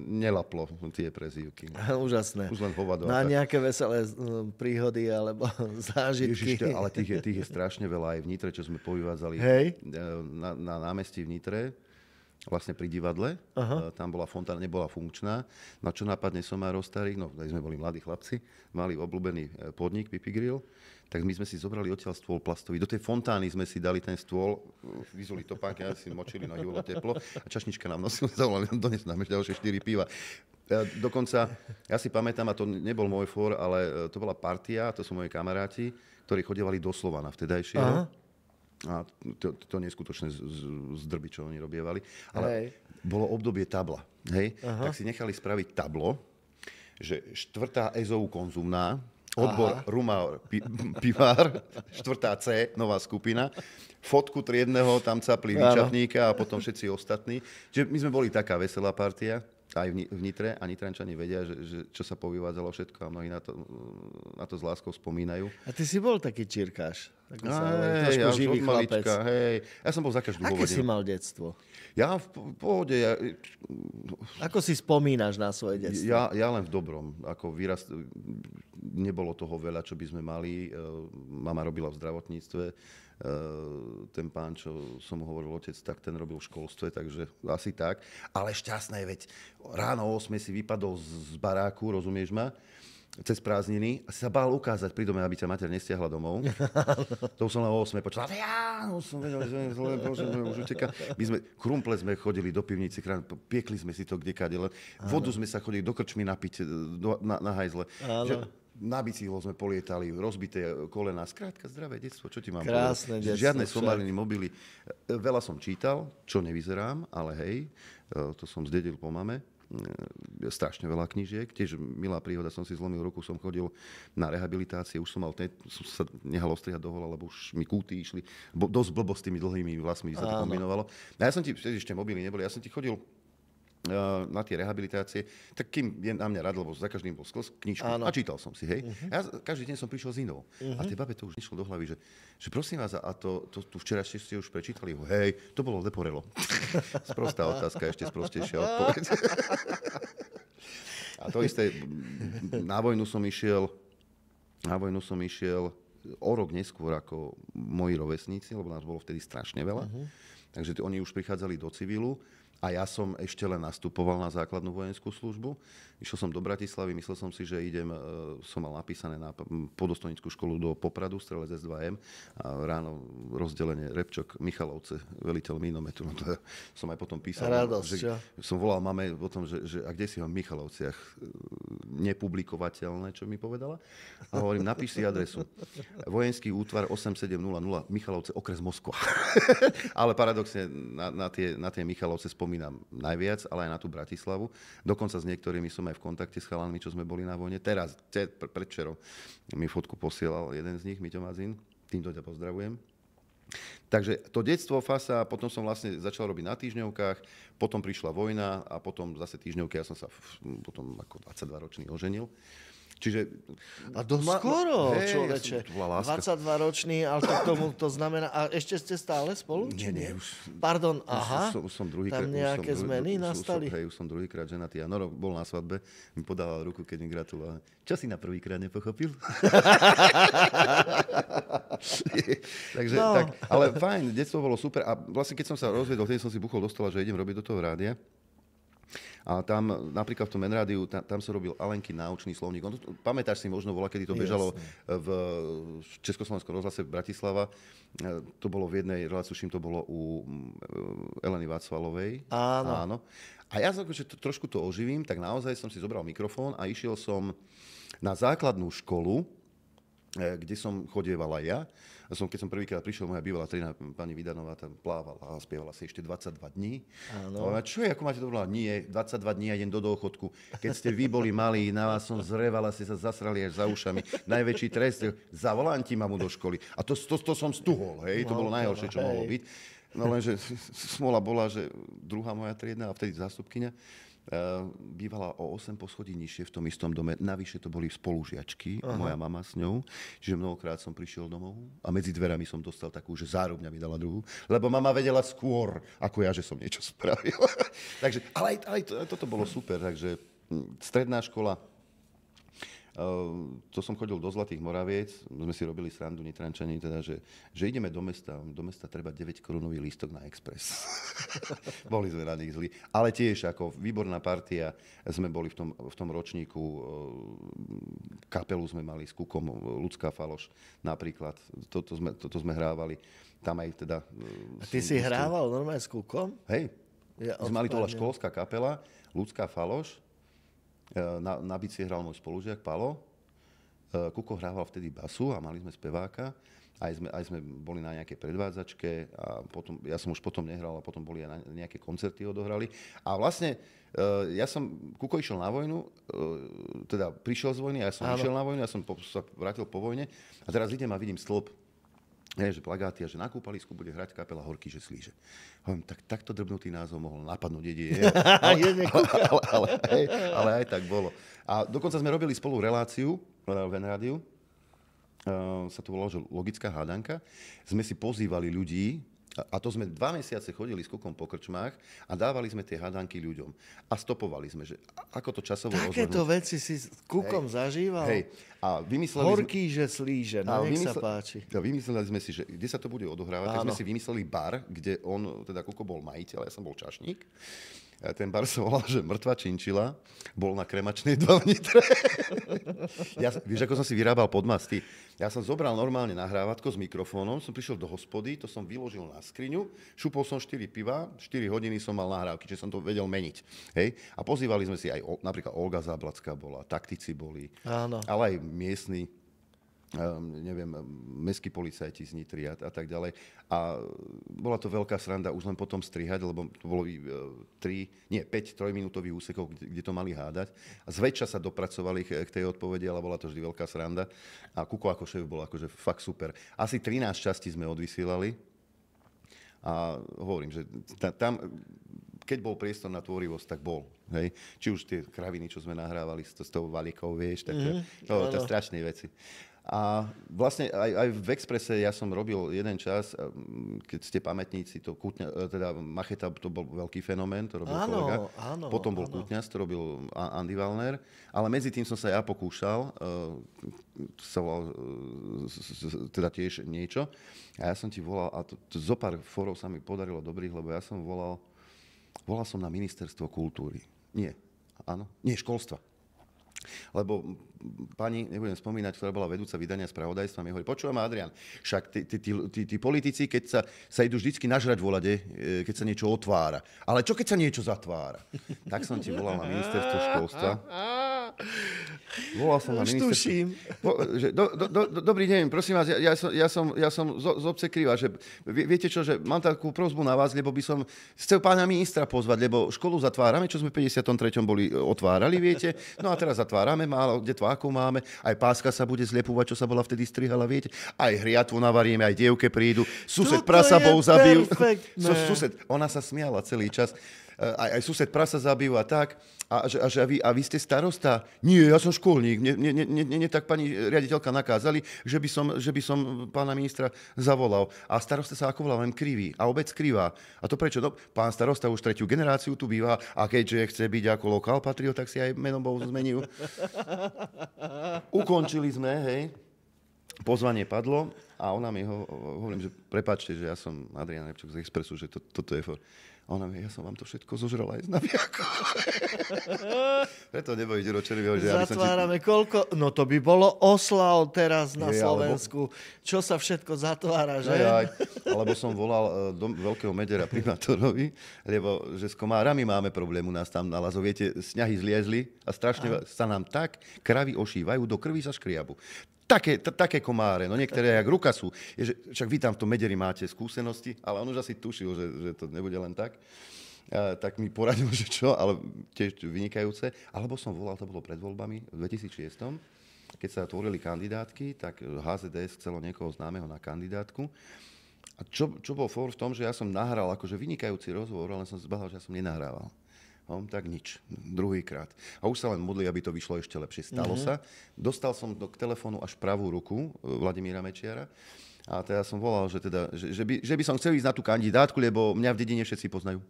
nelaplo, tie prezývky. Úžasné. Už len hovado. Na nejaké veselé príhody alebo zážitky. Ježište, ale tých je strašne veľa aj v Nitre, čo sme povyvádzali. Hej. Na námestí v Nitre. Vlastne pri divadle, tam bola fontána, nebola funkčná. No čo nápadne somárov starých, no sme boli mladí chlapci, mali obľúbený podnik Pipi Grill, tak my sme si zobrali odtiaľ stôl plastový. Do tej fontány sme si dali ten stôl, vyzuli topánky, ja si močili nohy, bolo teplo a čašnička nám nosila, dones nám ešte ďalšie 4 piva. Dokonca, ja si pamätám, a to nebol môj fór, ale to bola partia, to sú moji kamaráti, ktorí chodievali do Slovana vtedajšieho. A to neskutočné zdrby, čo oni robievali. Ale bolo obdobie tabla. Hej? Tak si nechali spraviť tablo, že 4. EZOU konzumná, odbor Rumár Pivár, 4. C, nová skupina, fotku triedneho, tam capli výčapníka a potom všetci ostatní. Čiže my sme boli taká veselá partia. Aj v Nitre, a Nitrančani vedia, že čo sa povyvádzalo všetko a mnohí na to s láskou spomínajú. A ty si bol taký čirkáš. Trošku živý chlapec. Ja som bol za každú Aké si mal detstvo? Ja v pohode. Ako si spomínaš na svoje detstvo? Ja len v dobrom. Nebolo toho veľa, čo by sme mali. Mama robila v zdravotníctve. Ten pán, čo som mu hovoril otec, tak ten robil v školstve, takže asi tak. Ale šťastné, veď ráno o 8 si vypadol z baráku, rozumieš ma, cez prázdniny a si sa bál ukázať pri dome, aby ťa mater nestiahla domov. To som len o 8 počul. Som vedel, že už uteká. Krumple sme chodili do pivnici, piekli sme si to kdekade. Vodu sme sa chodili do krčmy napiť na hajzle. Na bicyklo sme polietali, rozbité kolená. Skrátka, zdravé detstvo, čo ti mám Krásne povedať? Žiadne somariny, mobily. Veľa som čítal, čo nevyzerám, ale hej, to som zdedil po mame. Strašne veľa knížiek. Tiež milá príhoda, som si zlomil ruku, som chodil na rehabilitácie, už som sa nehal ostrihať do hola, lebo už mi kúty išli. Dosť blbo s tými dlhými vlasmi sa to kombinovalo. A ja som ti, ešte mobily neboli, ja som ti chodil na tie rehabilitácie, tak kým je na mňa rad, lebo za každým bol sklz, knižku a čítal som si, hej. Ja každý deň som prišiel s inou. A tej babe to už nešlo do hlavy, že prosím vás, a to tu včera ste už prečítali, hej, to bolo Leporello. Sprostá otázka, ešte sprostejšia odpoveď. A to isté, na vojnu som išiel o rok neskôr ako moji rovesníci, lebo nás bolo vtedy strašne veľa. Takže oni už prichádzali do civilu. A ja som ešte len nastupoval na základnú vojenskú službu. Išiel som do Bratislavy, myslel som si, že som mal napísané na podostojnickú školu do Popradu, strelec S2M. A ráno rozdelenie Repčok, Michalovce, veliteľ minometu. No to som aj potom písal. Radosť, čo? Som volal mame o tom, že a kde si ho v Michalovciach? Nepublikovateľné, čo mi povedala. A hovorím, napíš si adresu. Vojenský útvar 8700, Michalovce, okres Moskva. Ale paradoxne na tie Michalovce spomínam najviac, ale aj na tú Bratislavu. Dokonca s niektorými som aj v kontakte s chalanmi, čo sme boli na vojne. Teraz, predvčerom, mi fotku posielal jeden z nich, Miťo Mazin. Týmto ťa pozdravujem. Takže to detstvo, fasa, potom som vlastne začal robiť na týždňovkách, potom prišla vojna a potom zase týždňovky, ja som sa potom ako 22-ročný oženil. Čiže... A skoro, hej, človeče. 22-ročný, ale to k tomu to znamená... A ešte ste stále spolu? Nie, už... Pardon, aha. Už som druhýkrát... Tam nejaké zmeny nastali? Už som druhýkrát ženatý. A Noro bol na svadbe, mi podával ruku, keď mi gratuloval. Čo si na prvýkrát nepochopil? Takže, no. tak, ale fajn, detstvo bolo super. A vlastne, keď som sa rozviedol, vtedy som si buchol do stola, že idem robiť do toho rádia. A tam, napríklad v tom N-rádiu, tam sa robil Alenky náučný slovník. Pamätáš si možno, kedy to bežalo v Československom rozhlase v Bratislava. To bolo v jednej relácii, to bolo u Eleny Vácvalovej. Áno. A ja som, že trošku to oživím, tak naozaj som si zobral mikrofón a išiel som na základnú školu, kde som chodieval aj ja. Keď som prvýkrát prišiel, moja bývalá trina pani Vidanová tam plávala a spievala si ešte 22 dní. Áno. A čo je, ako máte to volať? Nie, 22 dní a idem do dôchodku. Keď ste vy boli malí, na vás som zreval a ste sa zasrali až za ušami. Najväčší trest, zavolám ti mamu do školy. A to som stuhol, hej, to bolo najhoršie, čo mohlo byť. No lenže smola bola, že druhá moja triedna, a vtedy zástupkyňa, bývala o 8 poschodí nižšie v tom istom dome. Navyše to boli spolužiačky, moja mama s ňou. Čiže mnohokrát som prišiel domov a medzi dverami som dostal takú, že zárubňa mi dala druhú. Lebo mama vedela skôr, ako ja, že som niečo spravil. Takže, ale aj toto bolo super. Takže stredná škola, to som chodil do Zlatých Moraviec, sme si robili srandu Nitrančani, teda, že ideme do mesta treba 9-korunový lístok na Express. Boli sme na nich zlí. Ale tiež ako výborná partia, sme boli v tom ročníku, kapelu sme mali s Kukom, Ľudská faloš napríklad, toto sme hrávali. Tam aj teda... A ty si hrával normálne s Kukom? Hej, sme mali to školská kapela, Ľudská faloš. Na bicie hral môj spolužiak Palo. Kuko hrával vtedy basu a mali sme speváka. Aj sme boli na nejakej predvádzačke a potom, ja som už potom nehral a potom boli aj nejaké koncerty odohrali. A vlastne Kuko išiel na vojnu, teda prišiel z vojny, ja som išiel na vojnu, ja som sa vrátil po vojne a teraz idem a vidím stĺp, že plagáty a že na kúpalisku bude hrať kapela Horký, že slíže. Hovorím, takto drbnutý názov mohol napadnúť jedine. Ale aj tak bolo. A dokonca sme robili spolu reláciu v N-rádiu. Sa to volalo, že Logická hádanka. Sme si pozývali ľudí, a to sme 2 mesiace chodili s Kukom po krčmách a dávali sme tie hádanky ľuďom. A stopovali sme, že ako to časovo rozhodnúť. Takéto veci si s Kukom zažíval? Hej. A Horký, že slíže, nech sa páči. A vymysleli sme si, že kde sa to bude odohrávať, tak sme si vymysleli bar, kde on, teda Kuko bol majiteľ, ja som bol čašník. A ten bar sa volal, že Mŕtva činčila, bol na Kremačnej 2 v Nitre. Vieš, ako som si vyrábal podmasty? Ja som zobral normálne nahrávátko s mikrofónom, som prišiel do hospody, to som vyložil na skriňu, šupol som 4 piva, 4 hodiny som mal nahrávky, čiže som to vedel meniť. Hej? A pozývali sme si aj, napríklad Olga Záblacká bola, taktici boli, ale aj miestni, neviem, mestskí policajti z Nitry a tak ďalej. A bola to veľká sranda už len potom strihať, lebo to bolo 5 trojminútových úsekov, kde to mali hádať. A zväčša sa dopracovali k tej odpovedi, ale bola to vždy veľká sranda. A Kuko ako šéf bol akože fakt super. Asi 13 častí sme odvysielali. A hovorím, že tam, keď bol priestor na tvorivosť, tak bol. Hej? Či už tie kraviny, čo sme nahrávali s tou Valikou, vieš, tak to strašné veci. A vlastne aj v Expresse ja som robil jeden čas, keď ste pamätníci, to teda Macheta, to bol veľký fenomén, to robil kolega. Potom bol Kutňas, to robil Andy Wallner. Ale medzi tým som sa ja pokúšal, teda tiež niečo. A ja som ti volal, a zo pár fórov sa mi podarilo dobrých, lebo ja som volal som na ministerstvo kultúry. Nie, školstva. Lebo pani, nebudem spomínať, ktorá bola vedúca vydania spravodajstva, mi hovorí, počúvam Adrian, však tí politici, keď sa idú vždycky nažrať volade, keď sa niečo otvára. Ale čo keď sa niečo zatvára? Tak som ti volal na ministerstvo školstva. Volal som na ministerstvo. Dobrý deň, prosím vás, ja som z obce Kriva, že viete čo, že mám takú prosbu na vás, lebo by som chcel pána ministra pozvať, lebo školu zatvárame, čo sme v 53. boli otvárali, viete. No a teraz zatvárame, málo kde tvákov máme, aj páska sa bude zlepúvať, čo sa bola vtedy strihala, viete. Aj hriatvu navarieme, aj dievke prídu. Sused prasa bol zabil. Sused, ona sa smiala celý čas. aj sused prasa zabijú a tak. A vy ste starosta? Nie, ja som školník. Mne tak pani riaditeľka nakázali, že by som pána ministra zavolal. A starosta sa ako volá, len Krivý. A obec Krivá. A to prečo? No, pán starosta už 3. generáciu tu býva a keďže chce byť ako lokál patriot, tak si aj meno bol zmenil. Ukončili sme, hej. Pozvanie padlo a ona mi hovorím, že prepáčte, že ja som Adrián Repčok z Expressu, že toto je for. A ona mi, ja som vám to všetko zožrala aj z naviaku. Preto nebojíte do červieho, že zatvárame koľko? No to by bolo oslav teraz na Slovensku. Čo sa všetko zatvára, že? Alebo som volal do veľkého medera primátorovi, lebo že s komárami máme problém u nás tam na Lazo. Viete, sňahy zliezli a strašne sa nám tak kravy ošívajú, do krvi sa škriabu. Také komáre, no niektoré jak ruka sú. Však vy tam v tom mederi máte skúsenosti, ale on už asi tušil, že to nebude len tak. Tak mi poradil, že čo, ale tiež vynikajúce. Alebo som volal, to bolo pred voľbami v 2006, keď sa tvorili kandidátky, tak HZDS chcelo niekoho známeho na kandidátku. A čo bol fór v tom, že ja som nahral akože vynikajúci rozhovor, ale som zbadal, že ja som nenahrával. No, tak nič, druhýkrát. A už sa len modli, aby to vyšlo ešte lepšie. Stalo sa. Dostal som k telefónu až pravú ruku Vladimíra Mečiara. A teda som volal, že by som chcel ísť na tú kandidátku, lebo mňa v dedine všetci poznajú.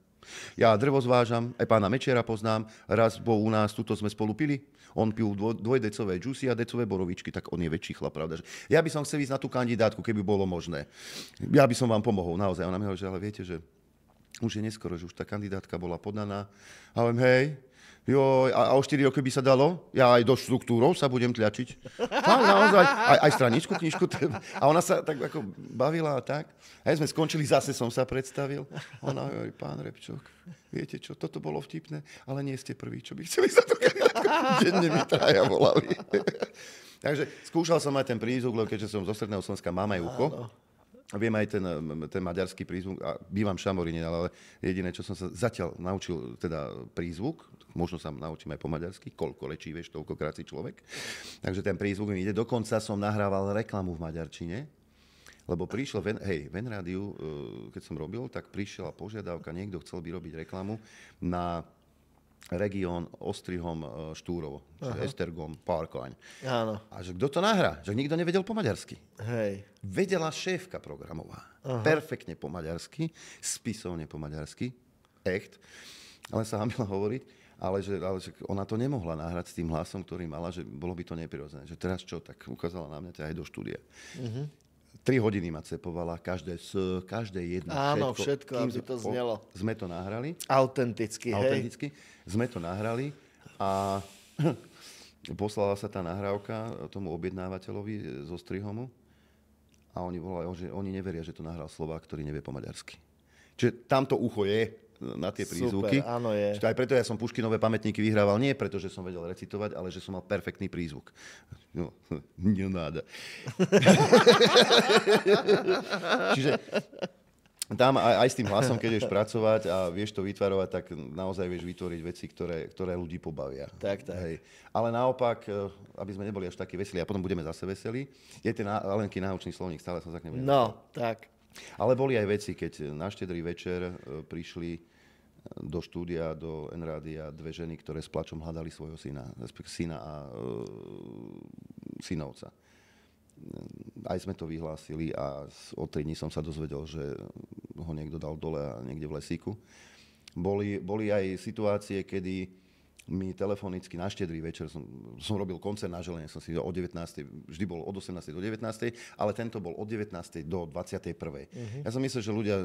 Ja drevo zvážam, aj pána Mečiara poznám. Raz bol u nás, tuto sme spolu pili. On pil dvojdecové džusy a decové borovičky, tak on je väčší chlap, pravda. Ja by som chcel ísť na tú kandidátku, keby bolo možné. Ja by som vám pomohol, naozaj. Ona mi hovorí, že ale viete, že už je neskoro, že už tá kandidátka bola podaná. A hovorím, hej, a o 4 roky by sa dalo? Ja aj do štruktúrov sa budem tlačiť. Fakt, naozaj, aj straničku, knižku. A ona sa tak ako bavila a tak. Hej, sme skončili, zase som sa predstavil. Ona hovorí, pán Repčok, viete čo, toto bolo vtipné, ale nie ste prvý, čo by chceli za to kandidátku. Denne mi traja volali. Takže skúšal som aj ten prízvuk, lebo keďže som zo Stredného Slovenska, mám aj ucho. Viem aj ten maďarský prízvuk, a bývam v Šamoríne, ale jediné, čo som sa zatiaľ naučil, teda prízvuk, možno sa naučím aj po maďarsky, koľko rečí vieš, toľkokrát si človek. Takže ten prízvuk mi ide. Dokonca som nahrával reklamu v maďarčine, lebo prišlo v N-rádiu, keď som robil, tak prišla požiadavka, niekto chcel by robiť reklamu na región Ostrihom Štúrovo, Esztergom, Párkáň. Áno. A že kto to nahrá? Že nikto nevedel po maďarsky. Hej. Vedela šéfka programová. Perfektne po maďarsky, spisovne po maďarsky, echt, ale sa hamila hovoriť, ale že ona to nemohla nahrať s tým hlasom, ktorý mala, že bolo by to neprirodzené. Že teraz čo, tak ukázala na mňa aj do štúdia. 3 hodiny ma cepovala, každé jedno, áno, všetko, aby to znelo. Sme to nahrali. Autenticky, hej. Sme to nahrali a poslala sa tá nahrávka tomu objednávateľovi zo Strihomu a oni volajú, že oni neveria, že to nahral Slovák, ktorý nevie po maďarsky. Čiže tamto ucho je na tie prízvuky. Super, áno je. Aj preto ja som Puškinové pamätníky vyhrával, nie preto, že som vedel recitovať, ale že som mal perfektný prízvuk. No, nenáda. Čiže tam aj s tým hlasom, keď vieš pracovať a vieš to vytvarovať, tak naozaj vieš vytvoriť veci, ktoré ľudí pobavia. Tak. Hej. Ale naopak, aby sme neboli až takí veselí a potom budeme zase veselí, je ten Alenky náučný slovník, stále som sa k nemu neviem. No, tak. Ale boli aj veci, keď na štedrý večer prišli do štúdia, do N-rádia 2 ženy, ktoré s plačom hľadali svojho syna a synovca. Aj sme to vyhlásili a o 3 dní som sa dozvedel, že ho niekto dal dole a niekde v lesíku. Boli aj situácie, kedy mi telefonicky na štedrý večer, som robil koncert na Želene, som si o 19. Vždy bol od 18. do 19. ale tento bol od 19. do 21. Ja som myslel, že ľudia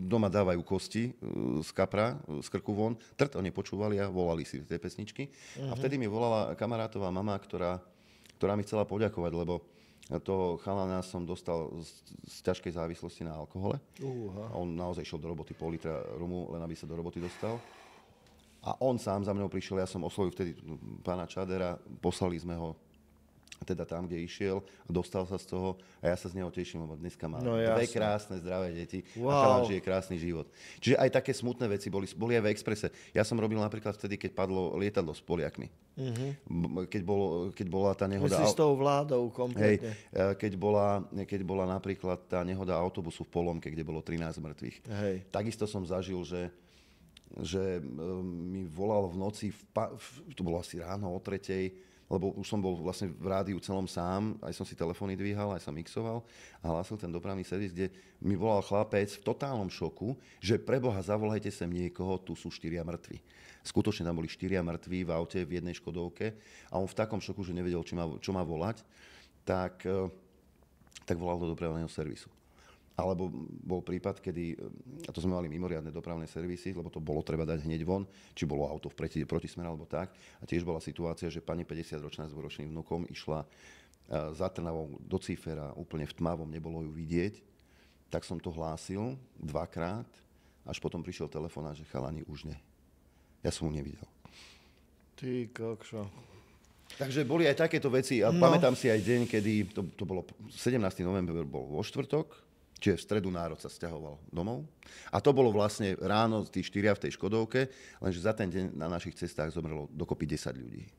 doma dávajú kosti z kapra, z krku von, oni počúvali a volali si tie pesničky. A vtedy mi volala kamarátová mama, ktorá mi chcela poďakovať, lebo toho chalana som dostal z ťažkej závislosti na alkohole. A on naozaj šiel do roboty pol litra rumu, len aby sa do roboty dostal. A on sám za mnou prišiel, ja som oslovil vtedy pána Čadera, poslali sme ho teda tam, kde išiel, dostal sa z toho a ja sa z neho teším, lebo dneska má 2 krásne, zdravé deti a chalan žije krásny život. Čiže aj také smutné veci boli aj v Expresse. Ja som robil napríklad vtedy, keď padlo lietadlo s Poliakmi. Keď bola tá nehoda... Myslíš s tou vládou kompletne? Keď bola napríklad tá nehoda autobusu v Polomke, kde bolo 13 mŕtvych. Hej. Takisto som zažil, že mi volal v noci, to bolo asi ráno o 3:00, lebo už som bol vlastne v rádiu celom sám, aj som si telefóny dvíhal, aj som mixoval a hlásil ten dopravný servis, kde mi volal chlapec v totálnom šoku, že preboha, zavolajte sem niekoho, tu sú 4 mŕtvi. Skutočne tam boli 4 mŕtvi v aute v jednej škodovke a on v takom šoku, že nevedel, čo má volať, tak volal do dopravného servisu. Alebo bol prípad, kedy, a to sme mali mimoriadne dopravné servisy, lebo to bolo treba dať hneď von, či bolo auto v protismere alebo tak. A tiež bola situácia, že pani 50-ročná s dvoročným vnukom išla za Trnavou do Cífera, úplne v tmavom, nebolo ju vidieť. Tak som to hlásil 2-krát, až potom prišiel telefón, že chalani už nie. Ja som ho nevidel. Ty kokšo. Takže boli aj takéto veci a pamätám si aj deň, kedy to bolo 17. november, bol vo štvrtok, čiže v stredu národ sa sťahoval domov. A to bolo vlastne ráno, tí 4 v tej škodovke, lenže za ten deň na našich cestách zomrelo dokopy 10 ľudí.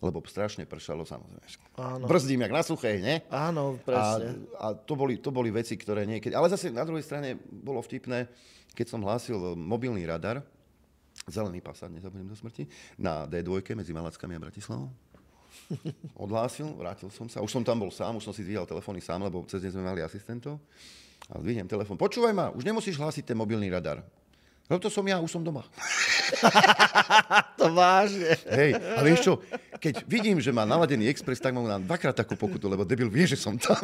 Lebo strašne pršalo, samozrejme. Áno. Brzdím, jak na suchej, nie? Áno, presne. A to boli veci, ktoré niekedy... Ale zase na druhej strane bolo vtipné, keď som hlásil mobilný radar, zelený Passat, nezabudnem do smrti, na D2 medzi Malackami a Bratislavou. Odhlásil, vrátil som sa. Už som tam bol sám, už som si dvíhal telefóny sám, lebo cez deň sme mali asistentov. A zdvihnem telefón. Počúvaj ma, už nemusíš hlásiť ten mobilný radar. No to som ja, už som doma. To vážne. Hej, a vieš čo, keď vidím, že má naladený Express, tak mám nám 2-krát takú pokutu, lebo debil vie, že som tam.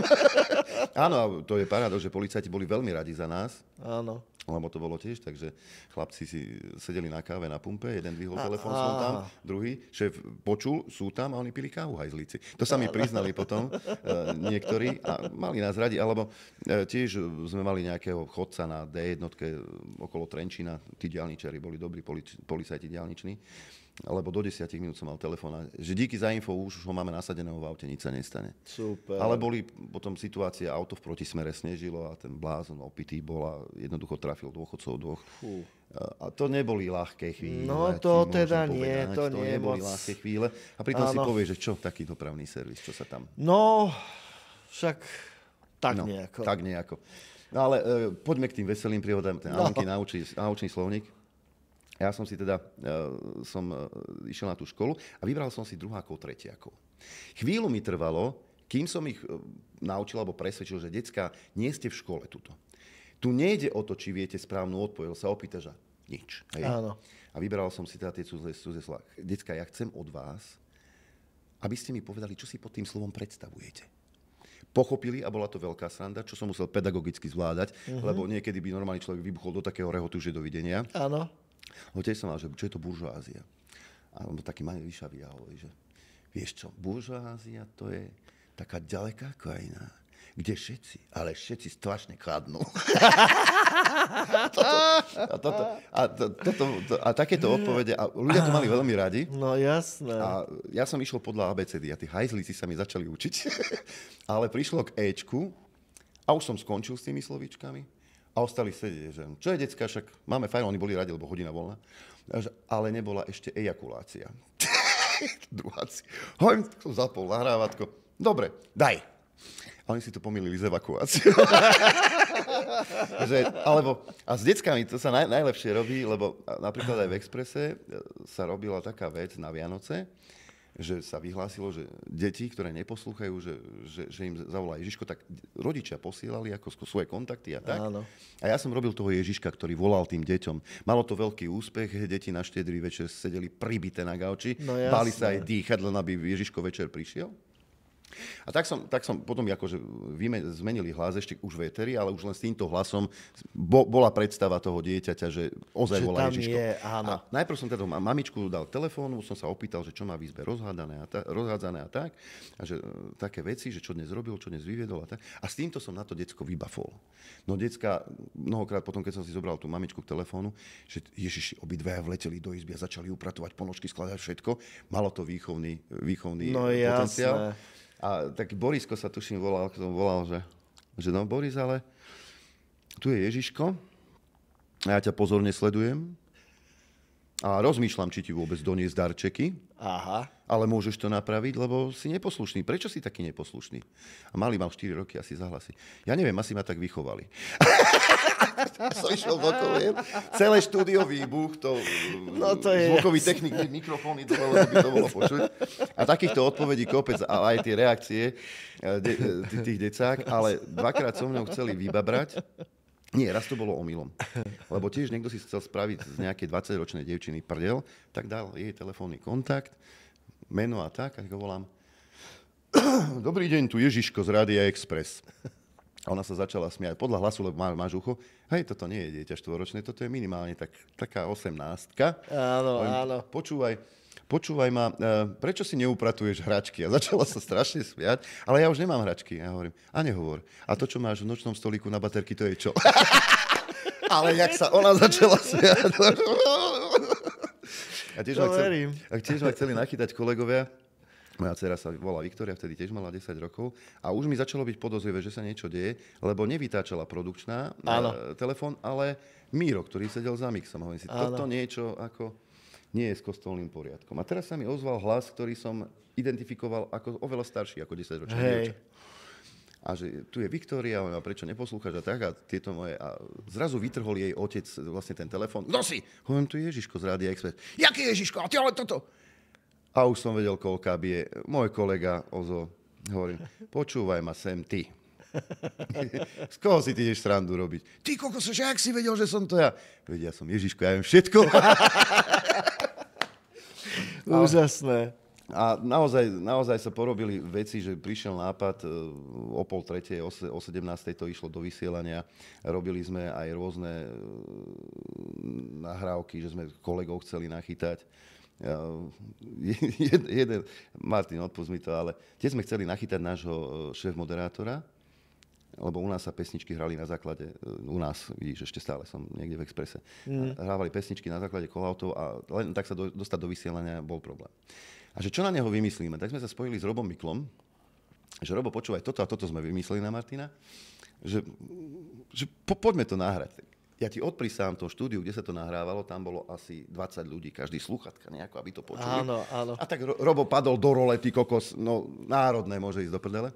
Áno, a to je paradox, že policajti boli veľmi radi za nás. Áno. Lebo to bolo tiež, takže chlapci si sedeli na káve na pumpe, jeden dvihol telefón, som tam, druhý šéf počul, sú tam a oni pili kávu, hajzlíci. To sa mi priznali potom niektorí a mali nás radi, alebo tiež sme mali nejakého chodca na D1 okolo Trenčína, tí diaľničiari boli dobrí policajti diaľniční, lebo do 10 minút som mal telefón, že díky za info, už ho máme nasadeného v aute, nič sa nestane. Super. Ale boli potom situácie, auto v protismere snežilo a ten blázon opitý bol a jednoducho trafil dôchodcov 2. A to neboli ľahké chvíle. No to teda nie, to nie je neboli moc. ľahké chvíle. A pritom si povie, že čo, taký dopravný servis, čo sa tam... No, však tak nejako. Tak nejako. No ale poďme k tým veselým príhodám. Ten Alenky naučný slovník. Ja som si teda išiel na tú školu a vybral som si druhákov, tretiakov. Chvíľu mi trvalo, kým som ich naučil alebo presvedčil, že decká, nie ste v škole tuto. Tu nejde o to, či viete správnu odpoveď, sa opýtaš a nič. Hej? Áno. A vybral som si teda tie cudzie slova. Decká, ja chcem od vás, aby ste mi povedali, čo si pod tým slovom predstavujete. Pochopili a bola to veľká sranda, čo som musel pedagogicky zvládať, lebo niekedy by normálny človek vybuchol do takého rehotu, že dovidenia. Áno. Tiež som mal, že čo je to buržoázia. A on taký malý vyšavý a hovorí, že vieš čo, buržoázia to je taká ďaleká krajina, kde všetci strašne kradnú. A takéto odpovede, a ľudia to mali veľmi radi. No jasné. A ja som išiel podľa ABCD a tí hajzlíci sa mi začali učiť. Ale prišlo k Ečku a už som skončil s tými slovíčkami. A ostali sedieť, že čo je decka, však máme fajn, oni boli radi, lebo hodina voľná. Ale nebola ešte ejakulácia. Druháci. Hovorím, som zapol nahrávatko. Dobre, daj. A oni si to pomýlili s evakuáciou. A s deckami to sa najlepšie robí, lebo napríklad aj v Expresse sa robila taká vec na Vianoce, že sa vyhlásilo, že deti, ktoré neposlúchajú, že im zavolá Ježiško, tak rodičia posielali ako svoje kontakty a tak. Áno. A ja som robil toho Ježiška, ktorý volal tým deťom. Malo to veľký úspech, deti na štedrý večer sedeli pribité na gauči, báli sa aj dýchať, len aby Ježiško večer prišiel. A tak som potom akože zmenili hlas ešte už véteri, ale už len s týmto hlasom bola predstava toho dieťaťa, že ozaj volá Ježiško. Áno. A najprv som teda mamičku dal telefónu, som sa opýtal, že čo má v izbe rozhádzané a tak. A že také veci, že čo dnes robil, čo dnes vyviedol a tak. A s týmto som na to decko vybafol. No decka mnohokrát potom, keď som si zobral tú mamičku k telefónu, že Ježiši, obidvaja vleteli do izby a začali upratovať ponožky, skladať všetko. Malo to výchovný potenciál. Jasné. A taký Borisko sa tuším volal, že no Boris, ale tu je Ježiško a ja ťa pozorne sledujem a rozmýšľam, či ti vôbec doniesť darčeky. Aha. Ale môžeš to napraviť, lebo si neposlušný. Prečo si taký neposlušný? A malý mal 4 roky, asi zahlasí. Ja neviem, asi ma tak vychovali. Som išiel do kolien, celé štúdio výbuch, to zvukový technik, mikrofóny dole, lebo by to bolo počuť. A takýchto odpovedí kopec, ale aj tie reakcie tých decák, ale dvakrát so mnou chceli vybabrať. Nie, raz to bolo omylom. Lebo tiež niekto si chcel spraviť z nejakej 20-ročnej dievčiny prdel, tak dal jej telefónny kontakt, meno a tak ho volám. Dobrý deň, tu Ježiško z Rádia Express. A ona sa začala smiať. Podľa hlasu, lebo máš ucho. Hej, toto nie je dieťa štvoročné, toto je minimálne taká 18-ka. Áno. Počúvaj ma, prečo si neupratuješ hračky? A začala sa strašne smiať, ale ja už nemám hračky. Ja hovorím, a nehovor. A to, čo máš v nočnom stolíku na baterky, to je čo? Ale jak sa ona začala smiať. A tiež ma chceli nachytať kolegovia. Moja dcera sa volá Viktória, vtedy tiež mala 10 rokov a už mi začalo byť podozrivé, že sa niečo deje, lebo nevytáčala produkčná telefón, ale Míro, ktorý sedel za mixom. Hovorím si, toto niečo ako nie je s kostolným poriadkom. A teraz sa mi ozval hlas, ktorý som identifikoval ako oveľa starší ako 10-ročný dievča. A že tu je Viktória, a prečo neposlúchaš a tak a tieto moje. A zrazu vytrhol jej otec vlastne ten telefón. Kto si? Hovorím, tu je Ježiško z Rádia Express. Jaký Ježiško? A ty ale toto? A už som vedel, koľká bije. Môj kolega Ozo, hovorím, počúvaj ma sem ty. Z koho si ty ideš srandu robiť? Ty kokos, že jak si vedel, že som to ja? Veď ja som Ježiško, ja viem všetko. Úžasné. A naozaj sa porobili veci, že prišiel nápad o 2:30, o 17:00 to išlo do vysielania. Robili sme aj rôzne nahrávky, že sme kolegov chceli nachytať. Martin, odpust mi to, ale tiež sme chceli nachytať nášho šéf-moderátora, lebo u nás sa pesničky hrali na základe, u nás, vidíš, ešte stále som niekde v Expresse, hrávali pesničky na základe call-outov a len tak sa dostať do vysielania bol problém. A že čo na neho vymyslíme? Tak sme sa spojili s Robom Miklom, že Robo, počúvaj, toto a toto sme vymysleli na Martina, že poďme to nahrať. Ja ti odprisám to štúdiu, kde sa to nahrávalo, tam bolo asi 20 ľudí, každý slúchatka nejako, aby to počuli. Áno. A tak Robo padol do role, ty kokos, no národné môže ísť do prdele.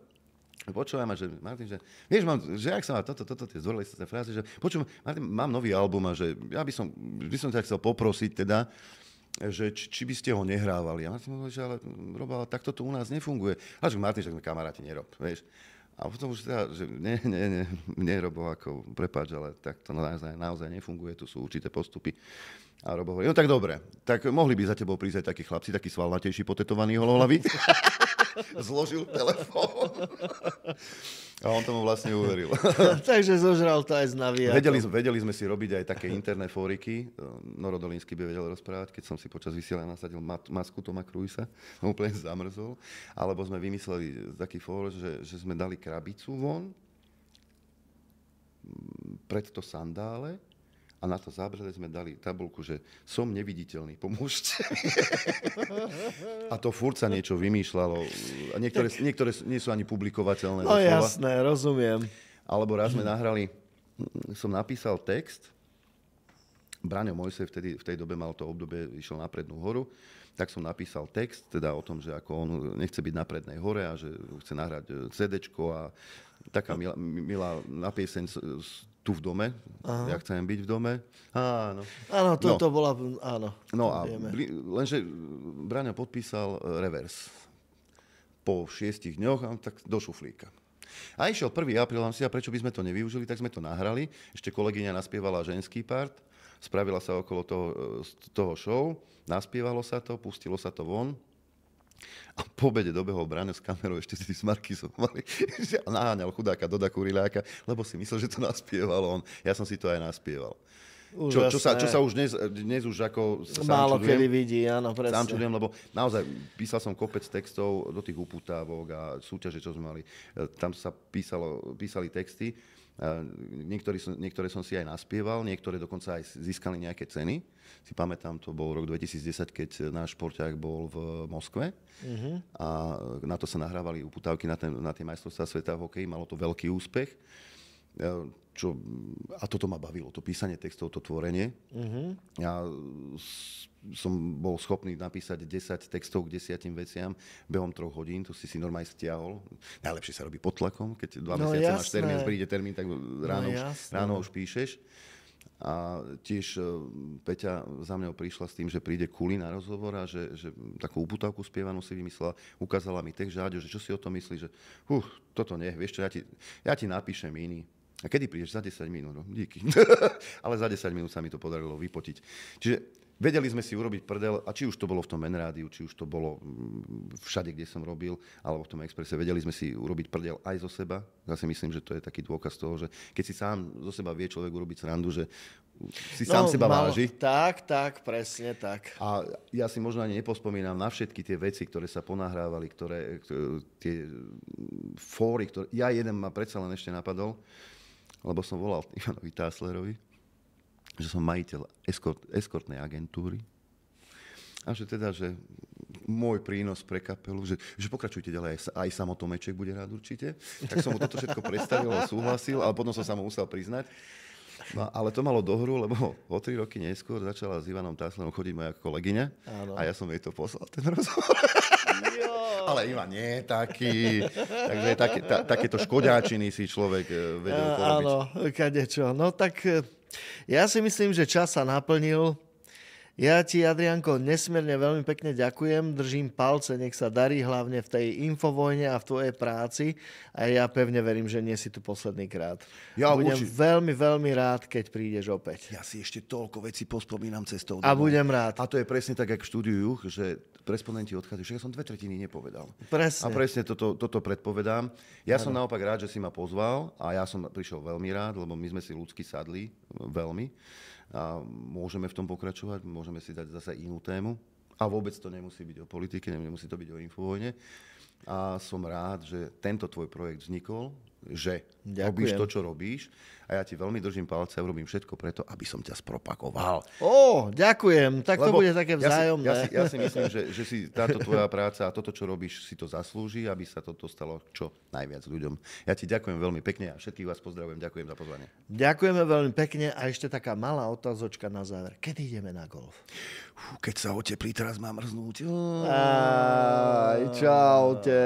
Počúvaj ma, že Martin, že vieš, že ak sa má toto, tie zdvorili sa frázy, že počúvaj, Martin, mám nový album a že ja by som ťa chcel poprosiť teda, že či by ste ho nehrávali. A Martin hovorí, že ale Robo, takto to u nás nefunguje. A že Martin, že sme kamaráti, nerob, vieš. A potom už teda, že nie, Robo, ako, prepáč, ale tak to naozaj nefunguje, tu sú určité postupy. A Robo hovorí, no tak dobre, tak mohli by za tebou prísť aj takí chlapci, takí svalnatejší, potetovaní holohlavy. Zložil telefón. A on tomu vlastne uveril. Takže zožral to aj z navijákom. Vedeli sme si robiť aj také interné fóriky. Noro Dolínsky by vedel rozprávať, keď som si počas vysielania nasadil masku Toma Cruisa. Úplne zamrzol. Alebo sme vymysleli taký fór, že sme dali krabicu von, pred to sandále, a na to zábrele sme dali tabuľku, že som neviditeľný, pomôžte. A to furt sa niečo vymýšľalo. A niektoré nie sú ani publikovateľné. No jasné, rozumiem. Alebo raz sme nahrali, som napísal text, Braňo Mojsej v tej dobe mal to obdobie, išiel na Prednú horu, tak som napísal text, teda o tom, že ako on nechce byť na Prednej hore a že chce nahrať CD-čko a taká milá na pieseň tu v dome. Aha. Ja chcem byť v dome. Áno. Áno, to bola... Áno. No a lenže Braňo podpísal revers. Po 6 dňoch, tak do šuflíka. A išiel 1. apríl, a prečo by sme to nevyužili, tak sme to nahrali. Ešte kolegyňa naspievala ženský part, spravila sa okolo toho show, naspievalo sa to, pustilo sa to von. A po obede dobehol Braňo s kamerou, ešte si smarky som mali, a naháňal chudáka Doda Kuriláka, lebo si myslel, že to naspieval on. Ja som si to aj naspieval. Čo sa už dnes už ako sa málo kedy vidí, áno, presne. Sám čudujem, lebo naozaj písal som kopec textov do tých uputávok a súťaže, čo sme mali. Tam sa písali texty. Niektoré som si aj naspieval, niektoré dokonca aj získali nejaké ceny. Si pamätám, to bol rok 2010, keď náš šporťák bol v Moskve. A na to sa nahrávali uputávky na tie majstrovstvá sveta v hokeji. Malo to veľký úspech. A toto ma bavilo, to písanie textov, to tvorenie. Ja som bol schopný napísať 10 textov k 10 veciam behom 3 hodín, to si normálne stiahol. Najlepšie sa robí pod tlakom, keď 2 mesiace máš termín, príde termín, tak ráno už píšeš. A tiež Peťa za mňou prišla s tým, že príde Kuli na rozhovor a že takú uputavku spievanú si vymyslela, ukázala mi text, že čo si o tom myslíš, že toto nie, vieš čo, ja ti napíšem iný. A kedy prídeš? Za 10 minút. No, díky. Ale za 10 minút sa mi to podarilo vypotiť. Čiže vedeli sme si urobiť prdel, a či už to bolo v tom Menrádiu, či už to bolo všade, kde som robil, alebo v tom Expresse, vedeli sme si urobiť prdel aj zo seba. Ja si myslím, že to je taký dôkaz toho, že keď si sám zo seba vie človek urobiť srandu, že si sám seba váži. Tak, presne tak. A ja si možno ani nepospomínam na všetky tie veci, ktoré sa ponahrávali, tie fóry, jeden ma predsa len ešte napadol, lebo som volal Ivanovi Táslerovi, že som majiteľ eskortnej agentúry a že môj prínos pre kapelu, že pokračujte ďalej, aj Samo Tomeček bude rád určite. Tak som mu toto všetko predstavil a súhlasil, ale potom som sa mu musel priznať. No, ale to malo dohru, lebo o 3 roky neskôr začala s Ivanom Táslerom chodiť moja kolegyňa a ja som jej to poslal, ten rozhovor. Ale Ivan nie je taký. Takže takéto škodáčiny si človek vedel porobiť. Áno, kadečo. No tak ja si myslím, že čas sa naplnil. Ja ti, Adriánko, nesmierne veľmi pekne ďakujem. Držím palce, nech sa darí hlavne v tej infovojne a v tvojej práci. A ja pevne verím, že nie si tu posledný krát. Ja budem veľmi, veľmi rád, keď prídeš opäť. Ja si ešte toľko vecí pospomínam cestou. A budem rád. A to je presne tak, jak v štúdiu Juch, že respondenti odchádzajú. Však ja som 2/3 nepovedal. Presne. A presne toto predpovedám. Ja som naopak rád, že si ma pozval a ja som prišiel veľmi rád, lebo my sme si ľudsky sadli veľmi. A môžeme v tom pokračovať, môžeme si dať zase inú tému. A vôbec to nemusí byť o politike, nemusí to byť o infovojne. A som rád, že tento tvoj projekt vznikol, že robíš to, čo robíš. A ja ti veľmi držím palce a urobím všetko preto, aby som ťa spropagoval. Ďakujem. Tak to bude také vzájomné. Ja si myslím, že si táto tvoja práca a toto, čo robíš, si to zaslúži, aby sa toto stalo čo najviac ľuďom. Ja ti ďakujem veľmi pekne a všetkých vás pozdravujem. Ďakujem za pozvanie. Ďakujeme veľmi pekne a ešte taká malá otázočka na záver. Kedy ideme na golf? Keď sa oteplí, teraz mám mrznúť. Čaute.